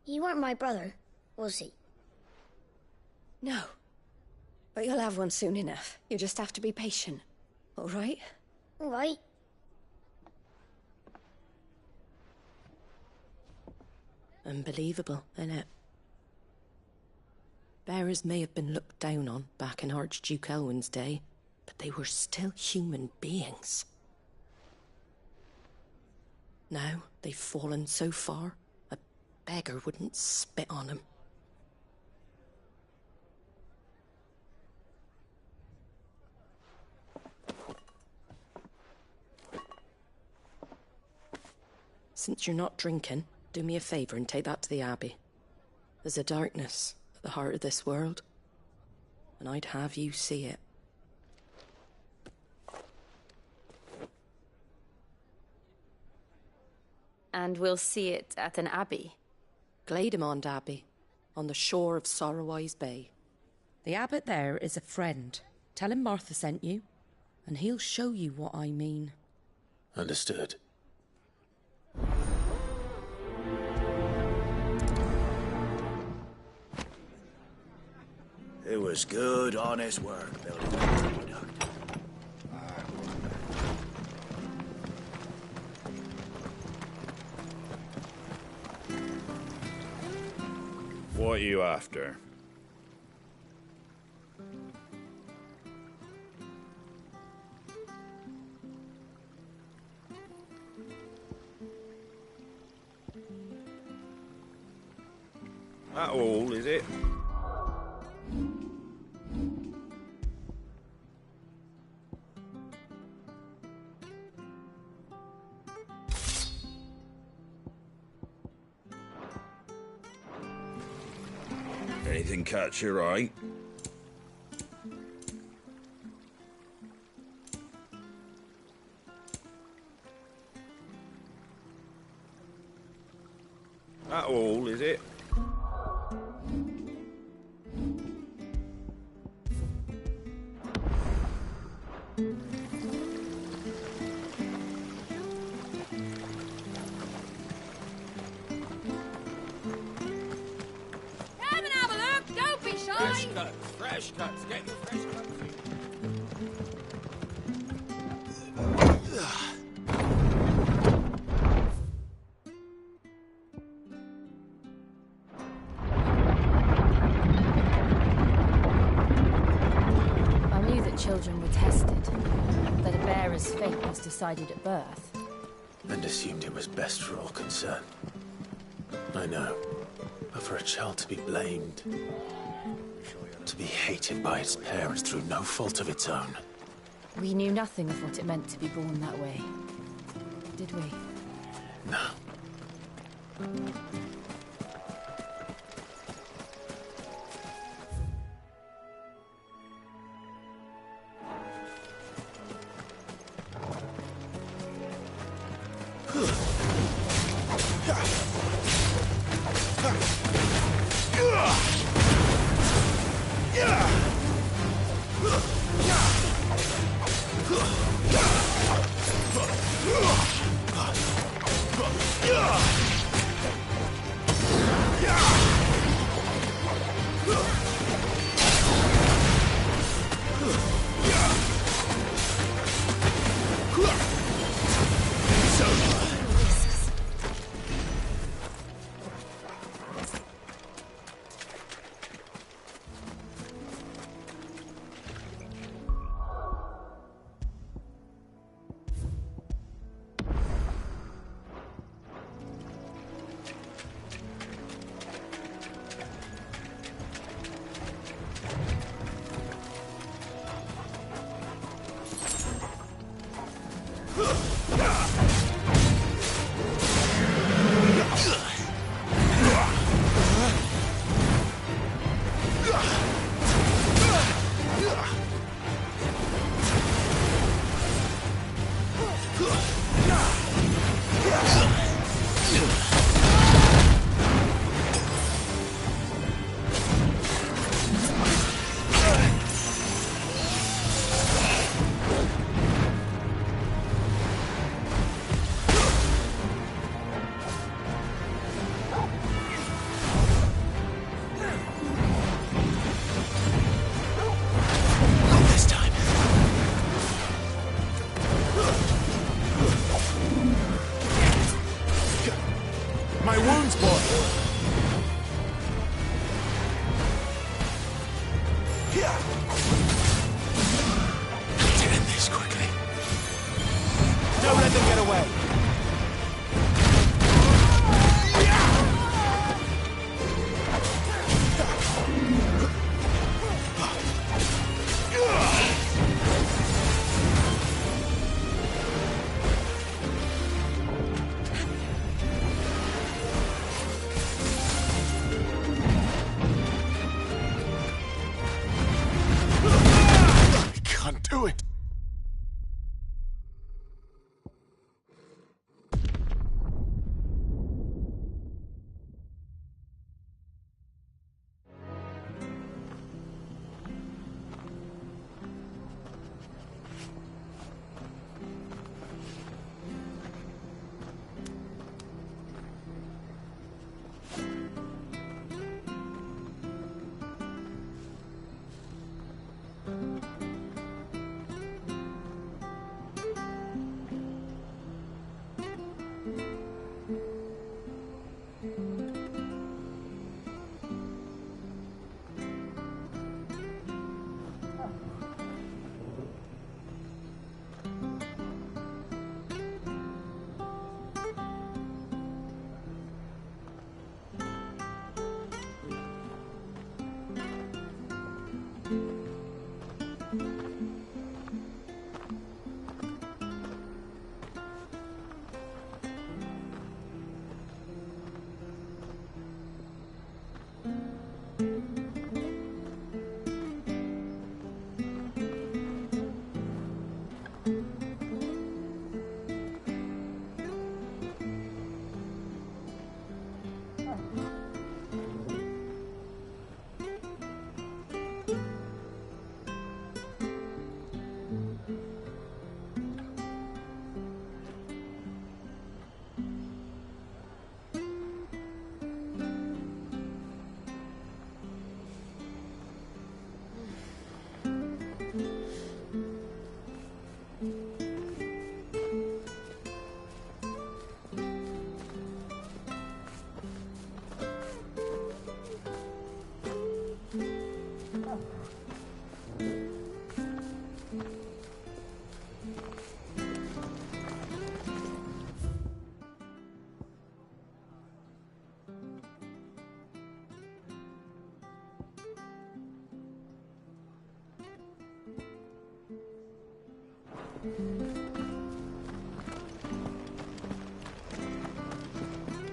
you weren't my brother, was he? No. But you'll have one soon enough. You just have to be patient. All right? All right. Unbelievable, innit? Bearers may have been looked down on back in Archduke Elwin's day, but they were still human beings. Now they've fallen so far, a beggar wouldn't spit on them. Since you're not drinking, do me a favour and take that to the Abbey. There's a darkness at the heart of this world, and I'd have you see it. And we'll see it at an abbey? Glademond Abbey, on the shore of Sorrowwise Bay. The abbot there is a friend. Tell him Martha sent you. and he'll show you what I mean. Understood. It was good, honest work building the aqueduct. What are you after? That all, is it? Anything catch your eye? That all, is it? Come and have a look, don't be shy! Fresh cuts. Get your fresh cuts. I knew that children were tested, that a bearer's fate was decided at birth. And assumed it was best for all concerned. I know. But for a child to be blamed, to be hated by its parents through no fault of its own. We knew nothing of what it meant to be born that way, did we? No.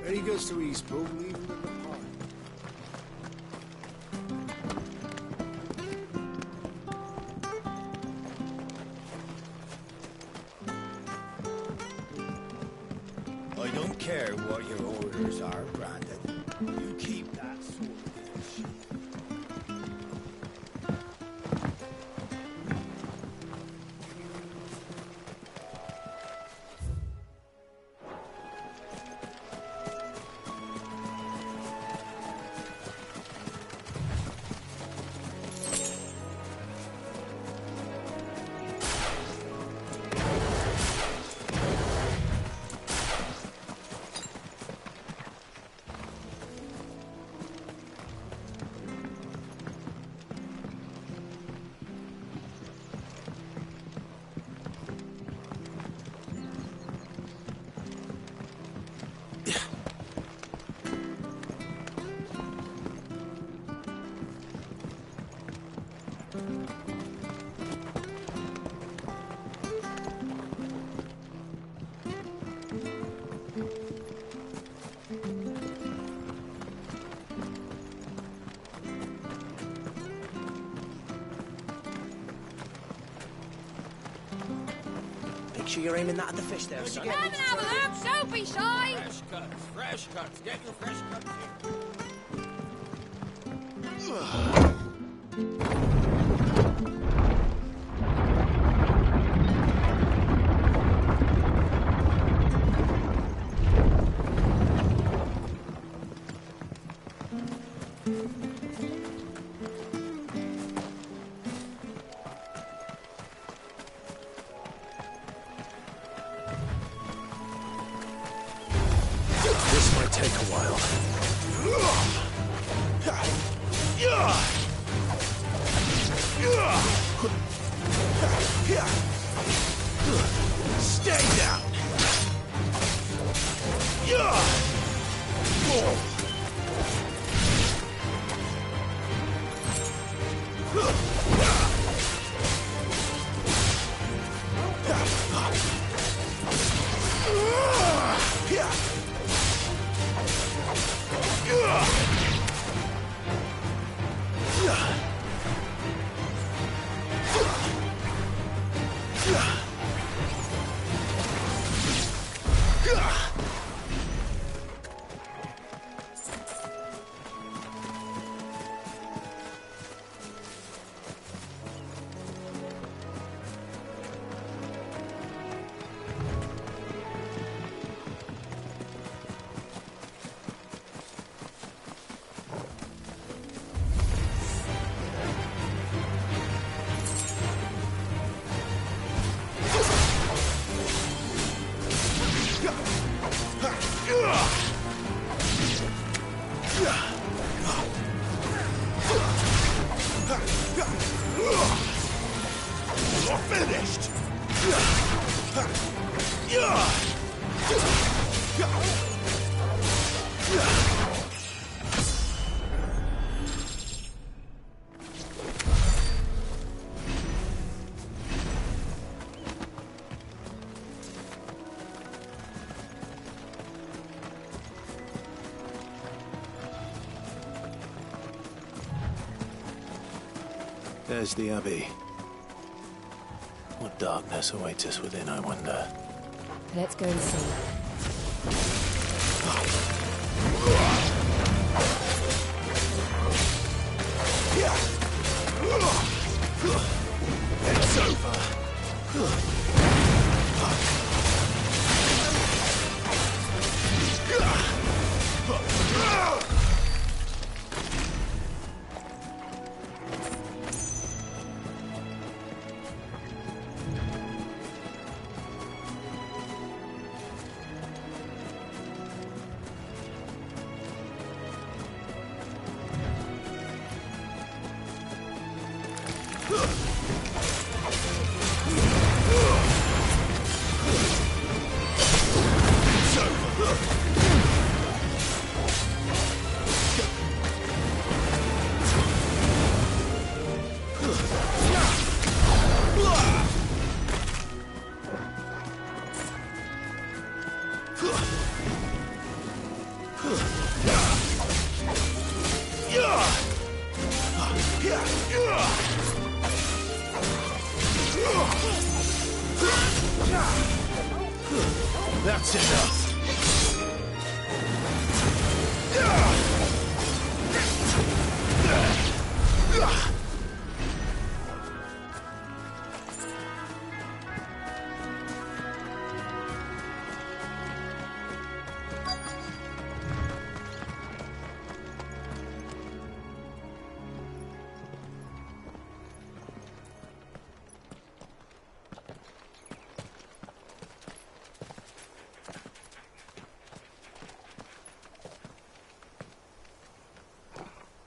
There he goes to Eastpool, leaving in the park. I don't care what your orders are, Brandon. You keep that sort of bullshit. Make sure you're aiming that at the fish there, son. Come and have a look, don't be shy. Fresh cuts, fresh cuts. Get your fresh cuts here. This might take a while. Stay down! You're finished! There's the Abbey. What darkness awaits us within, I wonder? Let's go and see. That's enough.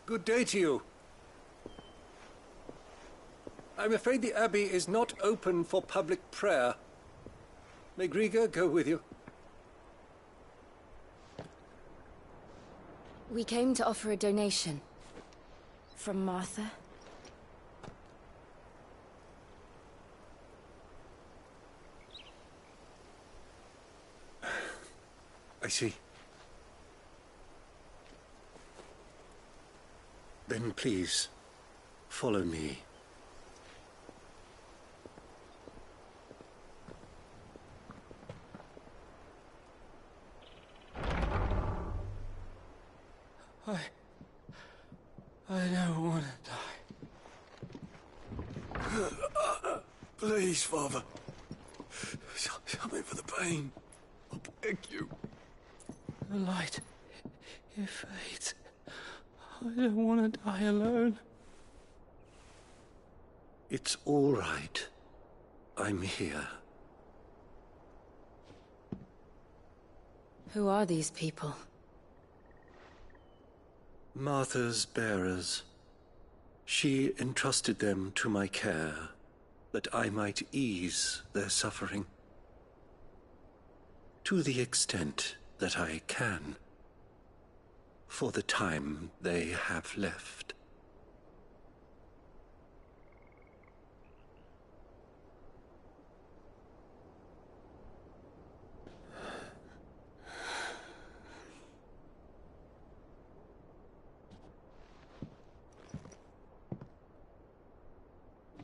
Good day to you. I'm afraid the Abbey is not open for public prayer. May Griga go with you? We came to offer a donation. From Martha. I see. Then please, follow me. I don't want to die. Please, Father. Help me for the pain. I beg you. The light, it fades. I don't want to die alone. It's all right. I'm here. Who are these people? Martha's bearers. She entrusted them to my care, that I might ease their suffering. To the extent that I can. For the time they have left.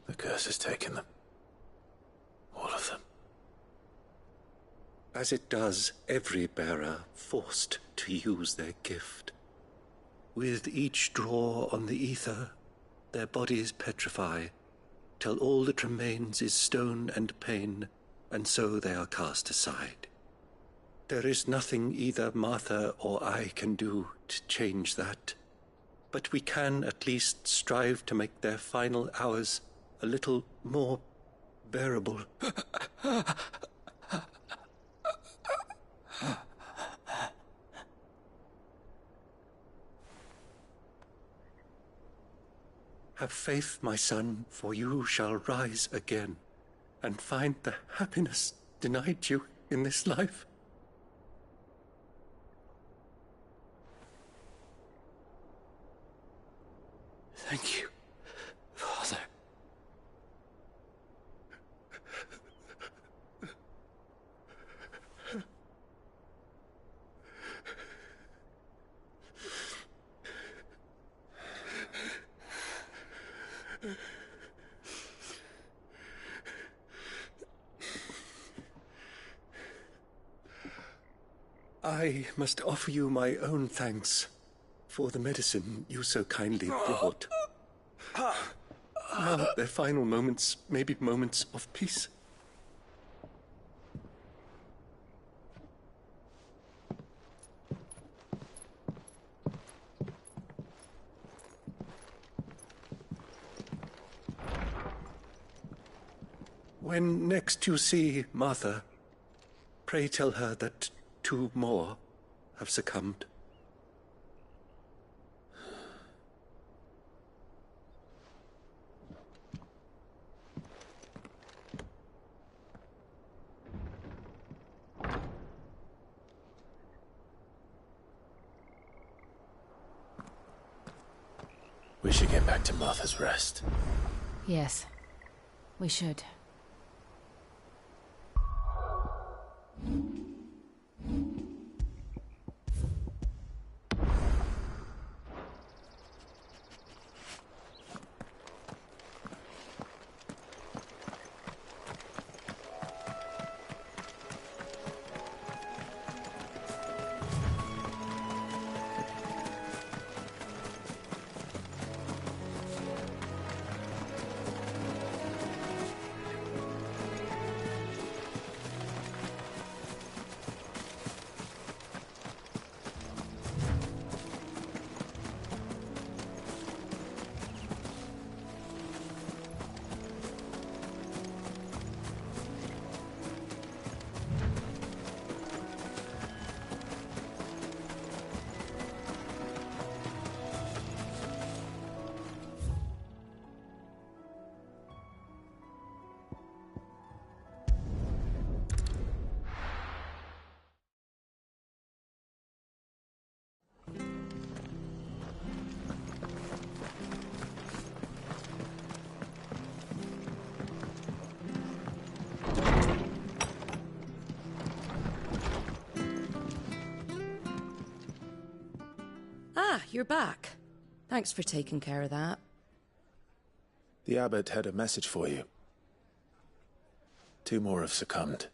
The curse has taken them. All of them. As it does every bearer forced to use their gift. With each draw on the ether, their bodies petrify, till all that remains is stone and pain, and so they are cast aside. There is nothing either Martha or I can do to change that, but we can at least strive to make their final hours a little more bearable. Have faith, my son, for you shall rise again, and find the happiness denied you in this life. Thank you, Father. I must offer you my own thanks for the medicine you so kindly brought. Now their final moments may be moments of peace. When next you see Martha, pray tell her that 2 more have succumbed. We should get back to Martha's Rest. Yes, we should. Ah, you're back. Thanks for taking care of that. The abbot had a message for you. 2 more have succumbed.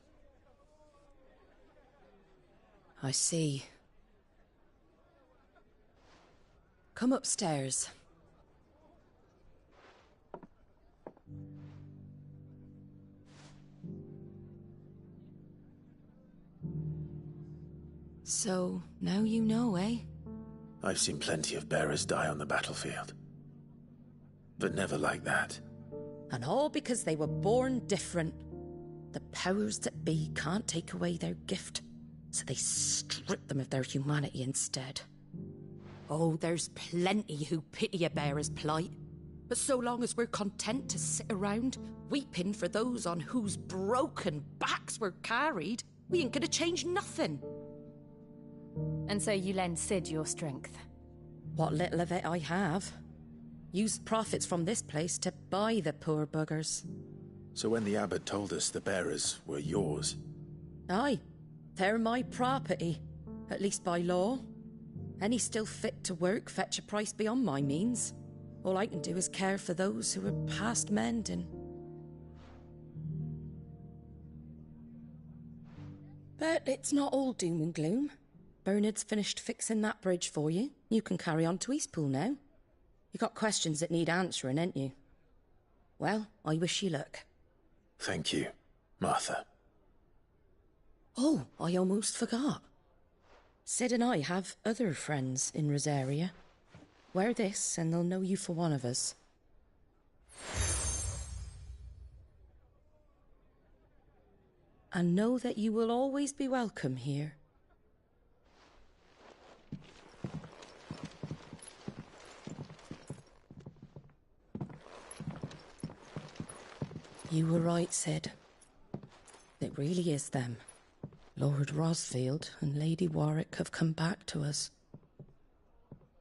I see. Come upstairs. So, now you know, eh? I've seen plenty of bearers die on the battlefield. But never like that. And all because they were born different. The powers that be can't take away their gift, so they strip them of their humanity instead. Oh, there's plenty who pity a bearer's plight. But so long as we're content to sit around, weeping for those on whose broken backs we're carried, we ain't gonna change nothing. And so you lend Sid your strength? What little of it I have. Used profits from this place to buy the poor buggers. So when the abbot told us the bearers were yours... Aye, they're my property, at least by law. Any still fit to work fetch a price beyond my means. All I can do is care for those who are past mending. But it's not all doom and gloom. Bernard's finished fixing that bridge for you. You can carry on to Eastpool now. You got questions that need answering, ain't you? Well, I wish you luck. Thank you, Martha. Oh, I almost forgot. Sid and I have other friends in Rosaria. Wear this and they'll know you for one of us. And know that you will always be welcome here. You were right, Sid. It really is them. Lord Rosfield and Lady Warwick have come back to us.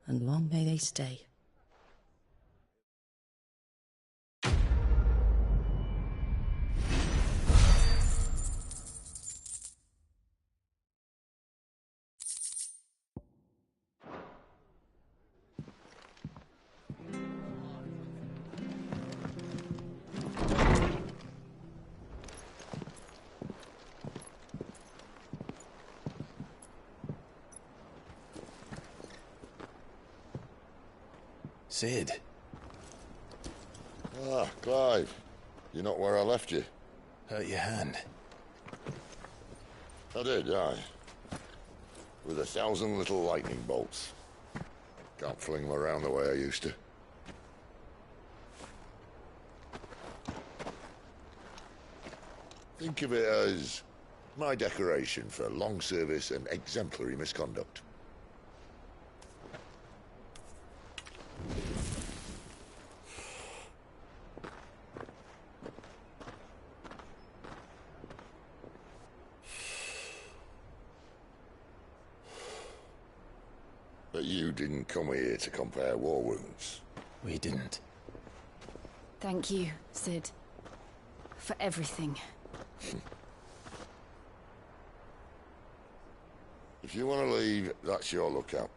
And long may they stay. Sid. Ah, Clive. You're not where I left you. Hurt your hand. I did, aye. With 1,000 little lightning bolts. Can't fling them around the way I used to. Think of it as my decoration for long service and exemplary misconduct. But you didn't come here to compare war wounds. We didn't. Thank you, Sid. For everything. If you want to leave, that's your lookout.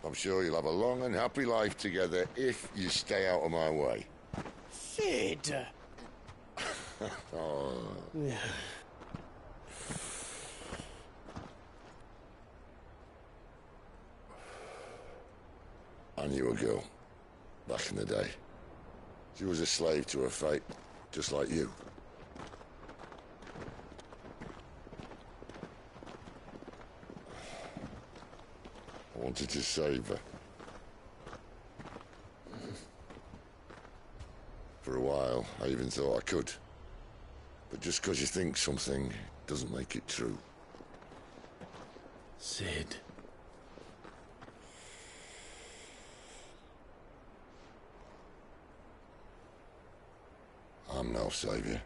I'm sure you'll have a long and happy life together if you stay out of my way. Sid! Oh. I knew a girl, back in the day. She was a slave to her fate, just like you. I wanted to save her. For a while, I even thought I could. But just because you think something doesn't make it true. Sid. I'm no savior.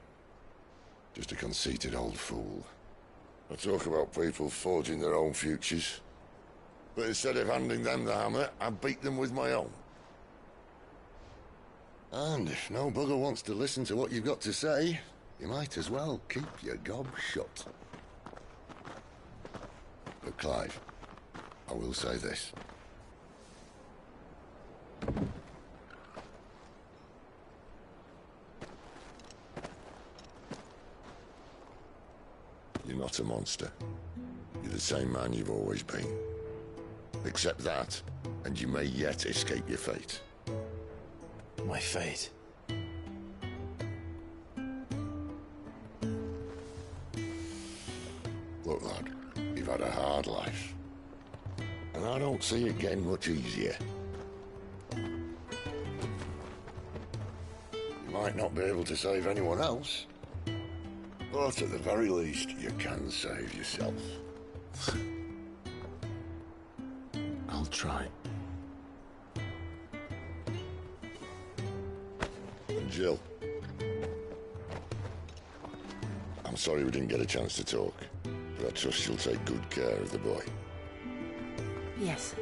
Just a conceited old fool. I talk about people forging their own futures. But instead of handing them the hammer, I beat them with my own. And if no bugger wants to listen to what you've got to say, you might as well keep your gob shut. But Clive, I will say this. You're not a monster. You're the same man you've always been. Accept that, and you may yet escape your fate. My fate? Look, lad, you've had a hard life. And I don't see it getting much easier. You might not be able to save anyone else, but at the very least, you can save yourself. I'll try. And Jill, I'm sorry we didn't get a chance to talk, but I trust she'll take good care of the boy. Yes,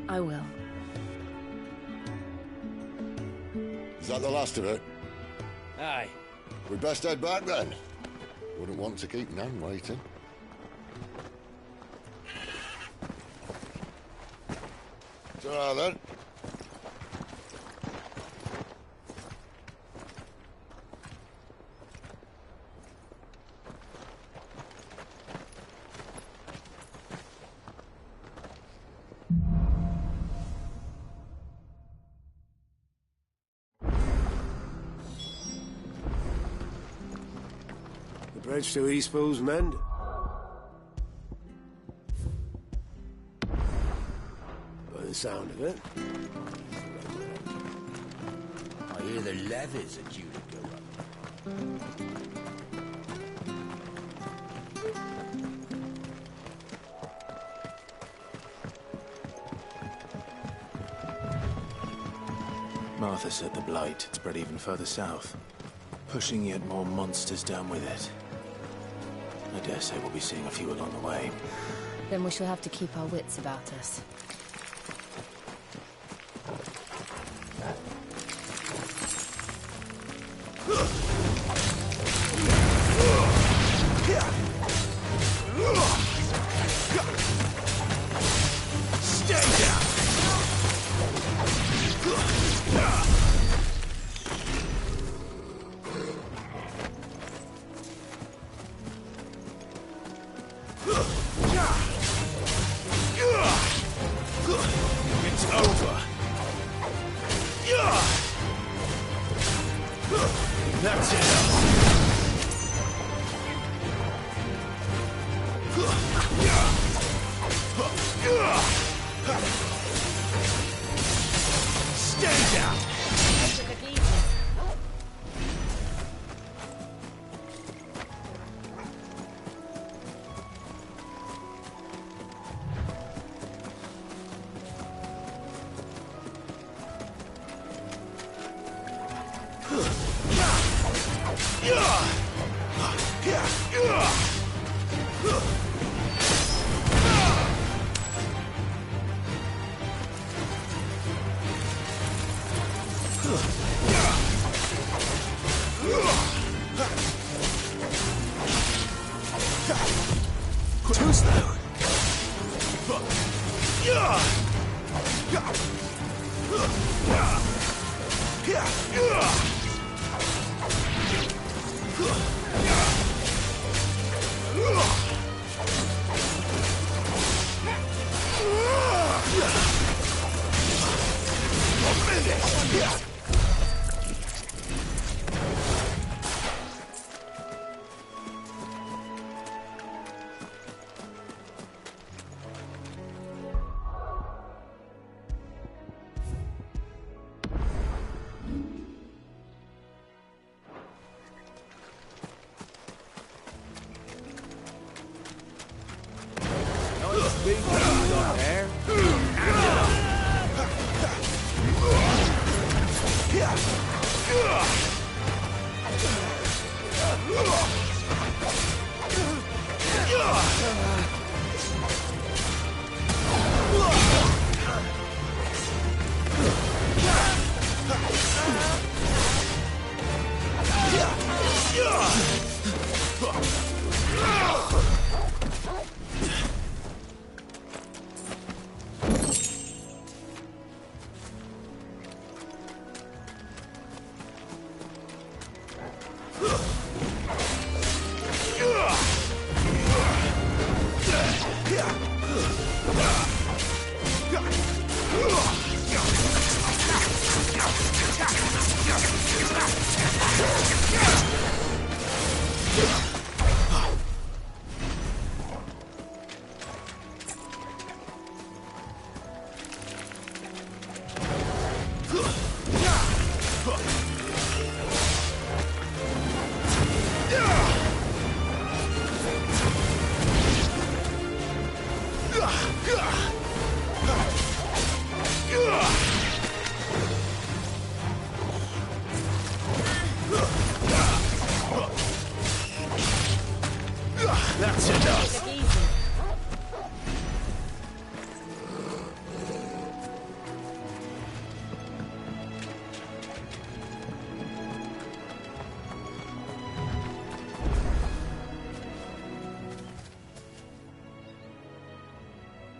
I will. Is that the last of it? Aye. We'd best head back then. Wouldn't want to keep Nan waiting. Ta-ra then. The bridge to Eastpool's mend. By the sound of it. I hear the levies are due to go up. Martha said the blight had spread even further south, pushing yet more monsters down with it. I dare say we'll be seeing a few along the way. Then we shall have to keep our wits about us. Stay down! It's over. That's enough. Stay down. Too slow. That's enough.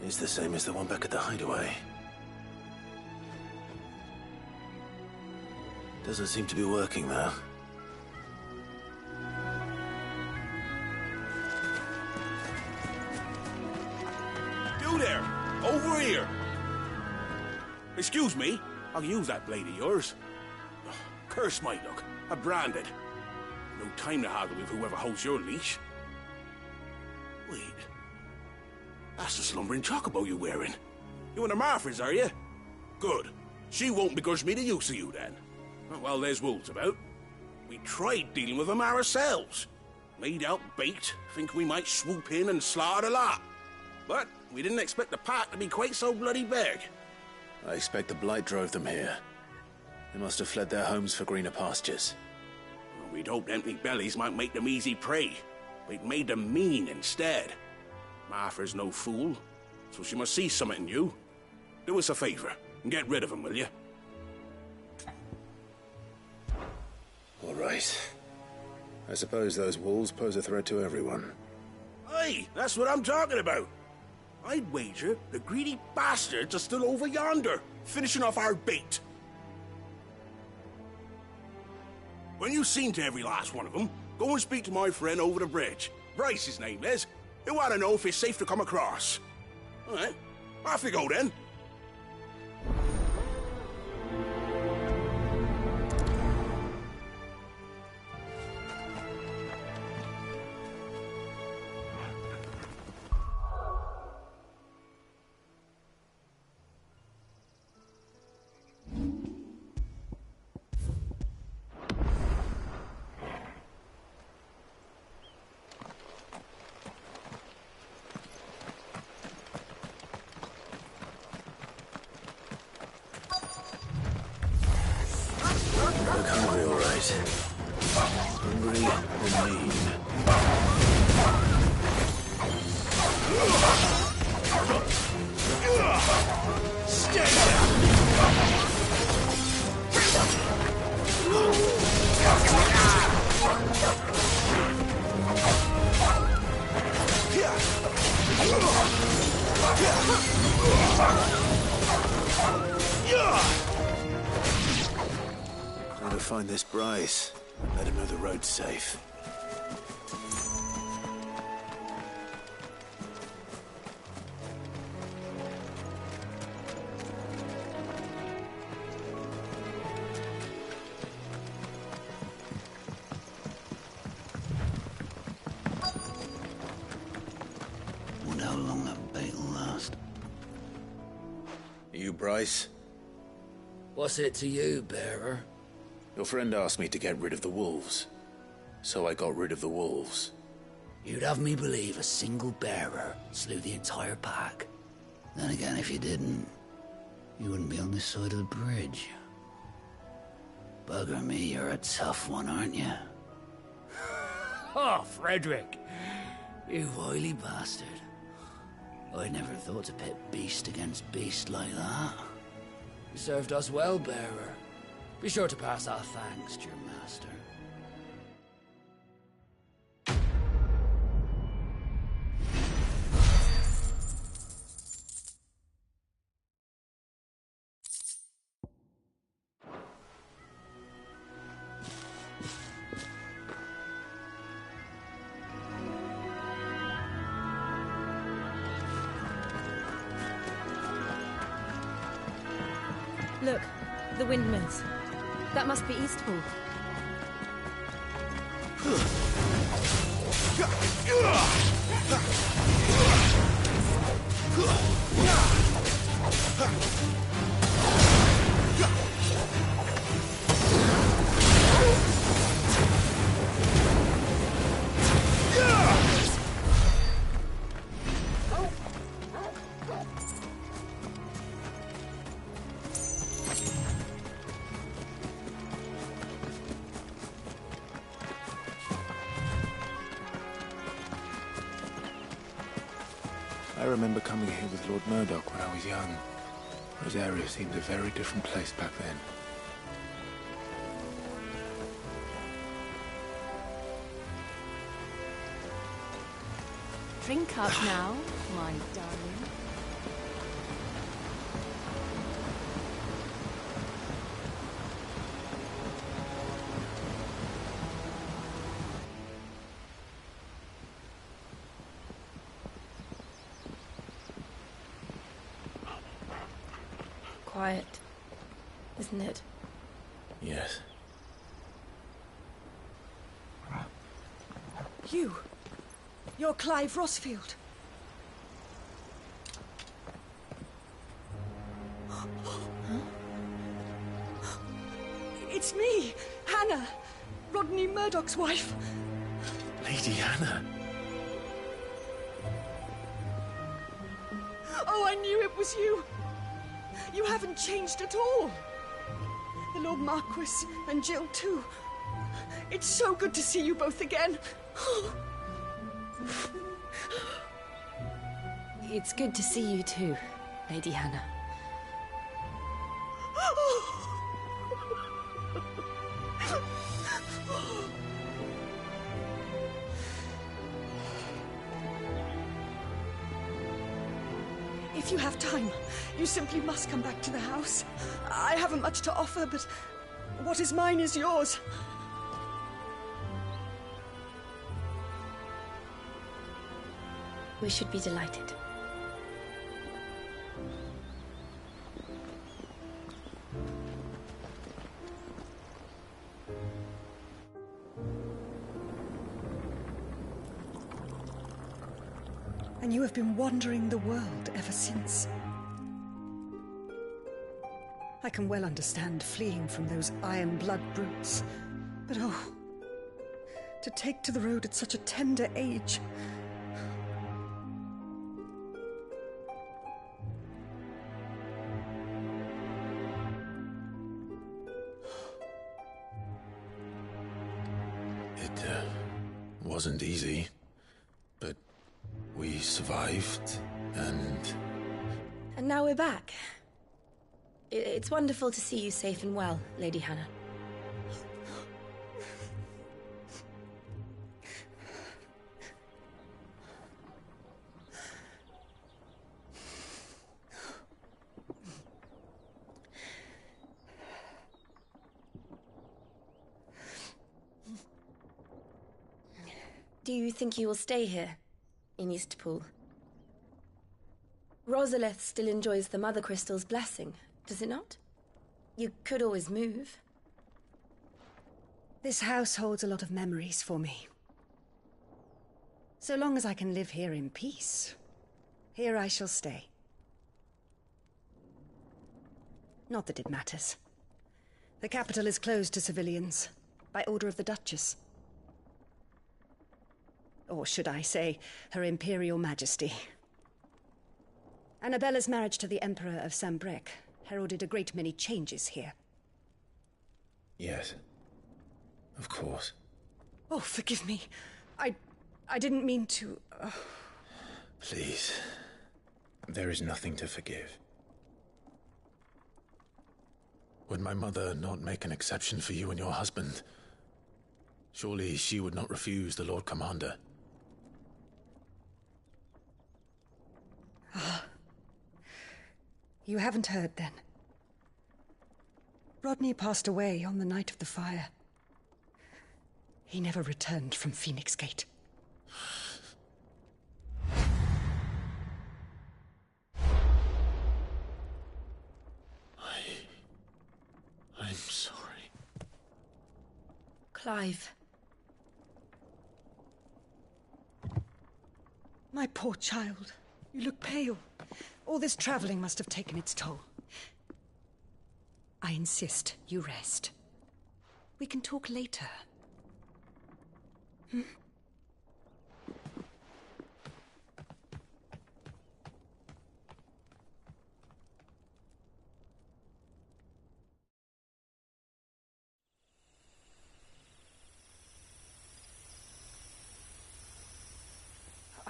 It's the same as the one back at the hideaway. Doesn't seem to be working, though. You there! Over here! Excuse me, I'll use that blade of yours. Oh, curse my luck, I'm branded. No time to haggle with whoever holds your leash. Wait, that's the slumbering chocobo you're wearing. You and the Marthas, are you? Good. She won't begrudge me the use of you, then. Well, there's wolves about. We tried dealing with them ourselves. Laid out bait, think we might swoop in and slaughter the lot. But we didn't expect the pack to be quite so bloody big. I expect the blight drove them here. They must have fled their homes for greener pastures. Well, we'd hoped empty bellies might make them easy prey. We'd made them mean instead. Martha's no fool, so she must see something in you. Do us a favor and get rid of them, will you? All right. I suppose those wolves pose a threat to everyone. Aye, that's what I'm talking about. I'd wager the greedy bastards are still over yonder, finishing off our bait. When you've seen to every last one of them, go and speak to my friend over the bridge. Bryce, his name is. He'll want to know if it's safe to come across. All right, off you go then. Look hungry, all right. Hungry and mean. Stay down! find this Bryce and let him know the road's safe. Wonder how long that bait will last. You, Bryce? What's it to you, bearer? Your friend asked me to get rid of the wolves, so I got rid of the wolves. You'd have me believe a single bearer slew the entire pack. Then again, if you didn't, you wouldn't be on this side of the bridge. Bugger me, you're a tough one, aren't you? Oh, Frederick! You wily bastard. I never thought to pit beast against beast like that. You served us well, bearer. Be sure to pass our thanks to your master. Look, the windmills. That must be Eastpool. I remember coming here with Lord Murdoch when I was young. Rosaria seemed a very different place back then. Drink up now, my darling. Quiet, isn't it? Yes. You're Clive Rossfield. It's me, Hannah, Rodney Murdoch's wife. Lady Hannah. Oh, I knew it was you. You haven't changed at all. The Lord Marquis and Jill too. It's so good to see you both again. It's good to see you too, Lady Hannah. If you have time, you simply must come back to the house. I haven't much to offer, but what is mine is yours. We should be delighted. And you have been wandering the world ever since. I can well understand fleeing from those iron blood brutes, but oh, to take to the road at such a tender age. It wasn't easy, but we survived, and now we're back. It's wonderful to see you safe and well, Lady Hannah. Do you think you will stay here, in Eastpool? Rosalith still enjoys the Mother Crystal's blessing, does it not? You could always move. This house holds a lot of memories for me. So long as I can live here in peace, here I shall stay. Not that it matters. The capital is closed to civilians, by order of the Duchess. Or should I say, Her Imperial Majesty. Annabella's marriage to the Emperor of Sambrec heralded a great many changes here. Yes. Of course. Oh, forgive me. I didn't mean to... Please. There is nothing to forgive. Would my mother not make an exception for you and your husband? Surely she would not refuse the Lord Commander. Ah. You haven't heard, then. Rodney passed away on the night of the fire. He never returned from Phoenix Gate. I'm sorry. Clive. My poor child. You look pale. All this traveling must have taken its toll. I insist you rest. We can talk later. Hmm?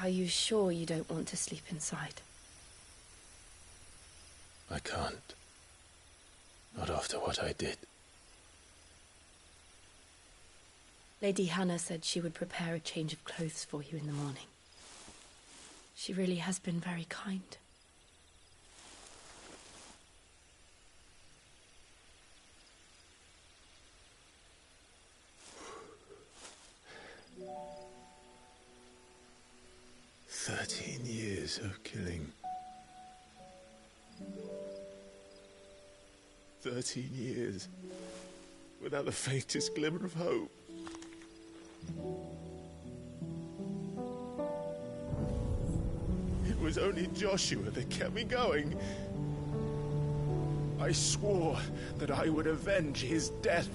Are you sure you don't want to sleep inside? I can't. Not after what I did. Lady Hannah said she would prepare a change of clothes for you in the morning. She really has been very kind. Years of killing. 13 years without the faintest glimmer of hope. It was only Joshua that kept me going. I swore that I would avenge his death.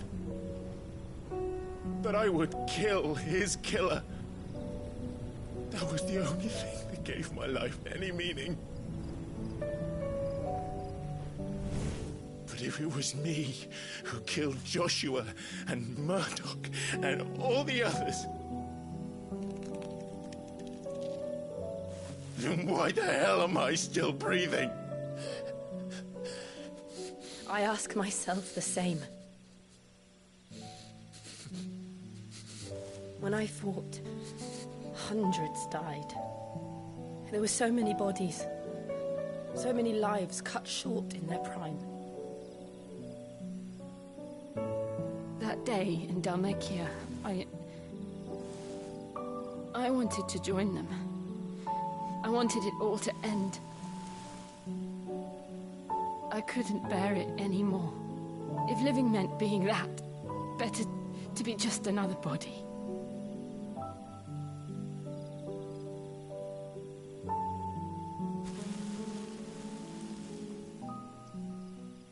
That I would kill his killer. That was the only thing that gave my life any meaning. But if it was me who killed Joshua and Murdoch and all the others, then why the hell am I still breathing? I ask myself the same. When I fought, hundreds died. There were so many bodies, so many lives cut short in their prime. That day in Dalmekia, I wanted to join them. I wanted it all to end. I couldn't bear it anymore. If living meant being that, better to be just another body.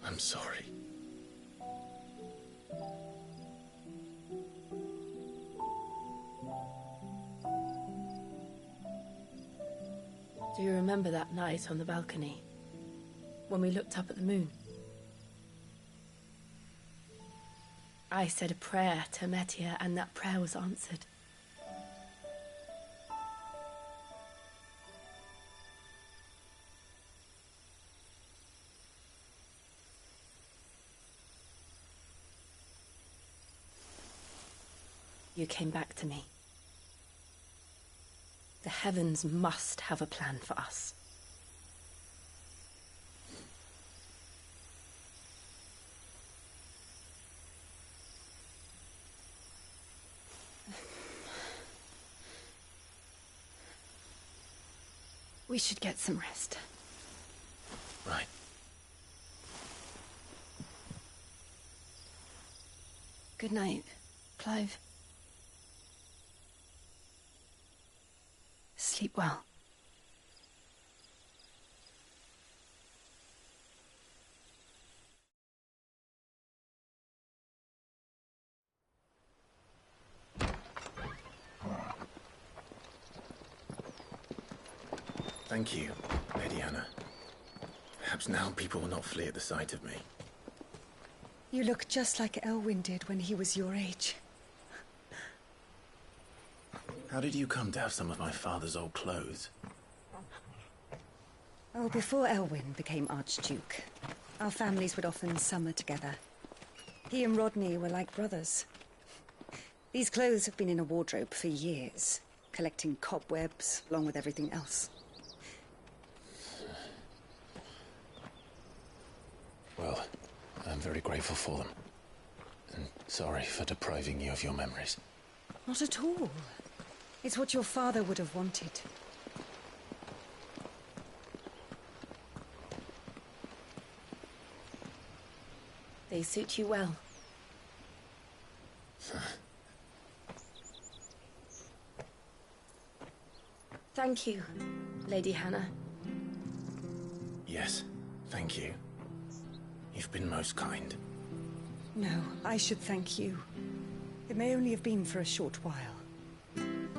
I'm sorry. Do you remember that night on the balcony, when we looked up at the moon? I said a prayer to Metia, and that prayer was answered. You came back to me. The heavens must have a plan for us. We should get some rest. Right. Good night, Clive. Sleep well. Thank you, Lady Anna. Perhaps now people will not flee at the sight of me. You look just like Elwyn did when he was your age. How did you come to have some of my father's old clothes? Oh, before Elwyn became Archduke, our families would often summer together. He and Rodney were like brothers. These clothes have been in a wardrobe for years, collecting cobwebs along with everything else. Well, I'm very grateful for them. And sorry for depriving you of your memories. Not at all. It's what your father would have wanted. They suit you well. Thank you, Lady Hannah. Yes, thank you. You've been most kind. No, I should thank you. It may only have been for a short while,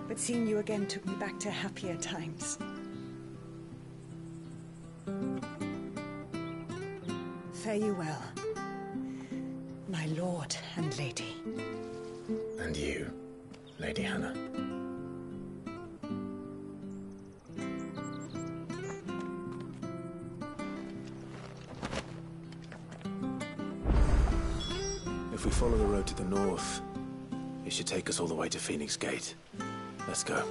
but seeing you again took me back to happier times. Fare you well, my lord and lady. And you, Lady Hannah. If we follow the road to the north, it should take us all the way to Phoenix Gate. Let's go.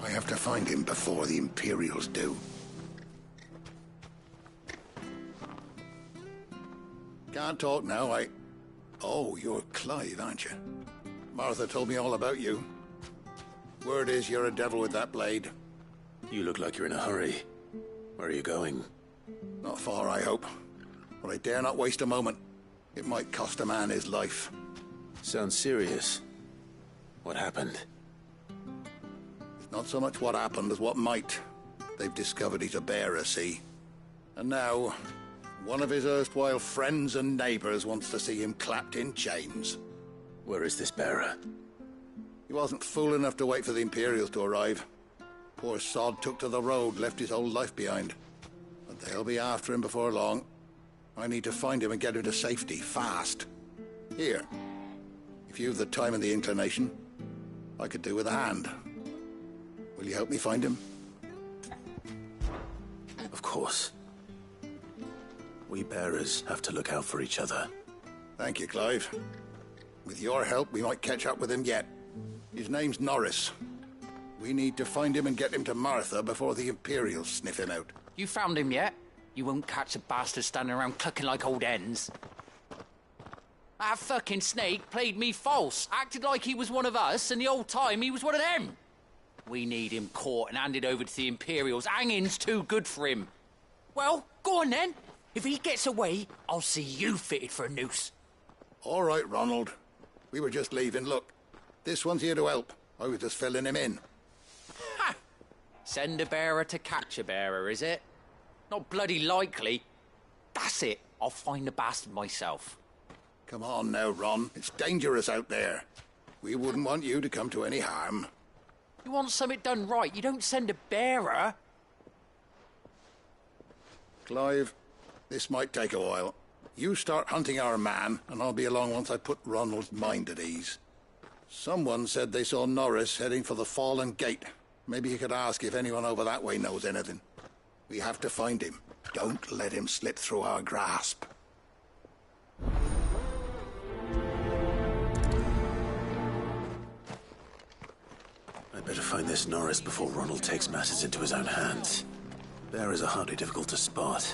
I have to find him before the Imperials do. Can't talk now, Oh, you're Clive, aren't you? Martha told me all about you. Word is you're a devil with that blade. You look like you're in a hurry. Where are you going? Not far, I hope. But I dare not waste a moment. It might cost a man his life. Sounds serious. What happened? Not so much what happened as what might. They've discovered he's a bearer, see? And now, one of his erstwhile friends and neighbors wants to see him clapped in chains. Where is this bearer? He wasn't fool enough to wait for the Imperials to arrive. Poor sod took to the road, left his whole life behind. But they'll be after him before long. I need to find him and get him to safety, fast. Here, if you've the time and the inclination, I could do with a hand. Will you help me find him? Of course. We bearers have to look out for each other. Thank you, Clive. With your help, we might catch up with him yet. His name's Norris. We need to find him and get him to Martha before the Imperials sniff him out. You found him yet? You won't catch a bastard standing around clucking like old hens. That fucking snake played me false, acted like he was one of us, and the old time he was one of them. We need him caught and handed over to the Imperials. Hanging's too good for him. Well, go on then. If he gets away, I'll see you fitted for a noose. All right, Ronald. We were just leaving. Look, this one's here to help. I was just filling him in. Ha! Send a bearer to catch a bearer, is it? Not bloody likely. That's it. I'll find the bastard myself. Come on now, Ron. It's dangerous out there. We wouldn't want you to come to any harm. You want something done right, you don't send a bearer. Clive, this might take a while. You start hunting our man, and I'll be along once I put Ronald's mind at ease. Someone said they saw Norris heading for the Fallen Gate. Maybe you could ask if anyone over that way knows anything. We have to find him. Don't let him slip through our grasp. I'd better find this Norris before Ronald takes matters into his own hands. Bearers are hardly difficult to spot.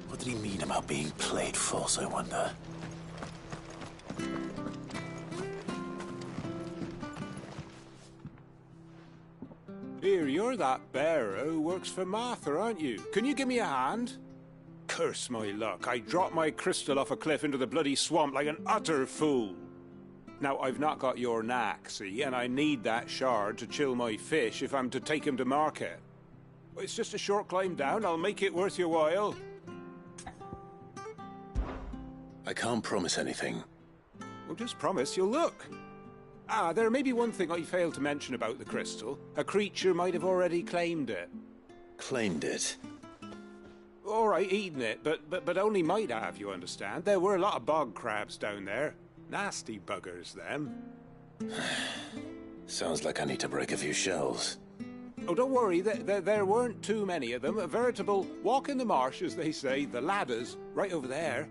What did he mean about being played false, I wonder? Here, you're that bearer who works for Martha, aren't you? Can you give me a hand? Curse my luck, I dropped my crystal off a cliff into the bloody swamp like an utter fool. Now, I've not got your knack, see, and I need that shard to chill my fish if I'm to take him to market. It's just a short climb down, I'll make it worth your while. I can't promise anything. Well, just promise you'll look. Ah, there may be one thing I failed to mention about the crystal. A creature might have already claimed it. Claimed it? All right, eaten it, but only might have, you understand. There were a lot of bog crabs down there. Nasty buggers, them. Sounds like I need to break a few shells. Oh, don't worry, there weren't too many of them. A veritable walk in the marsh, as they say, the ladders, right over there.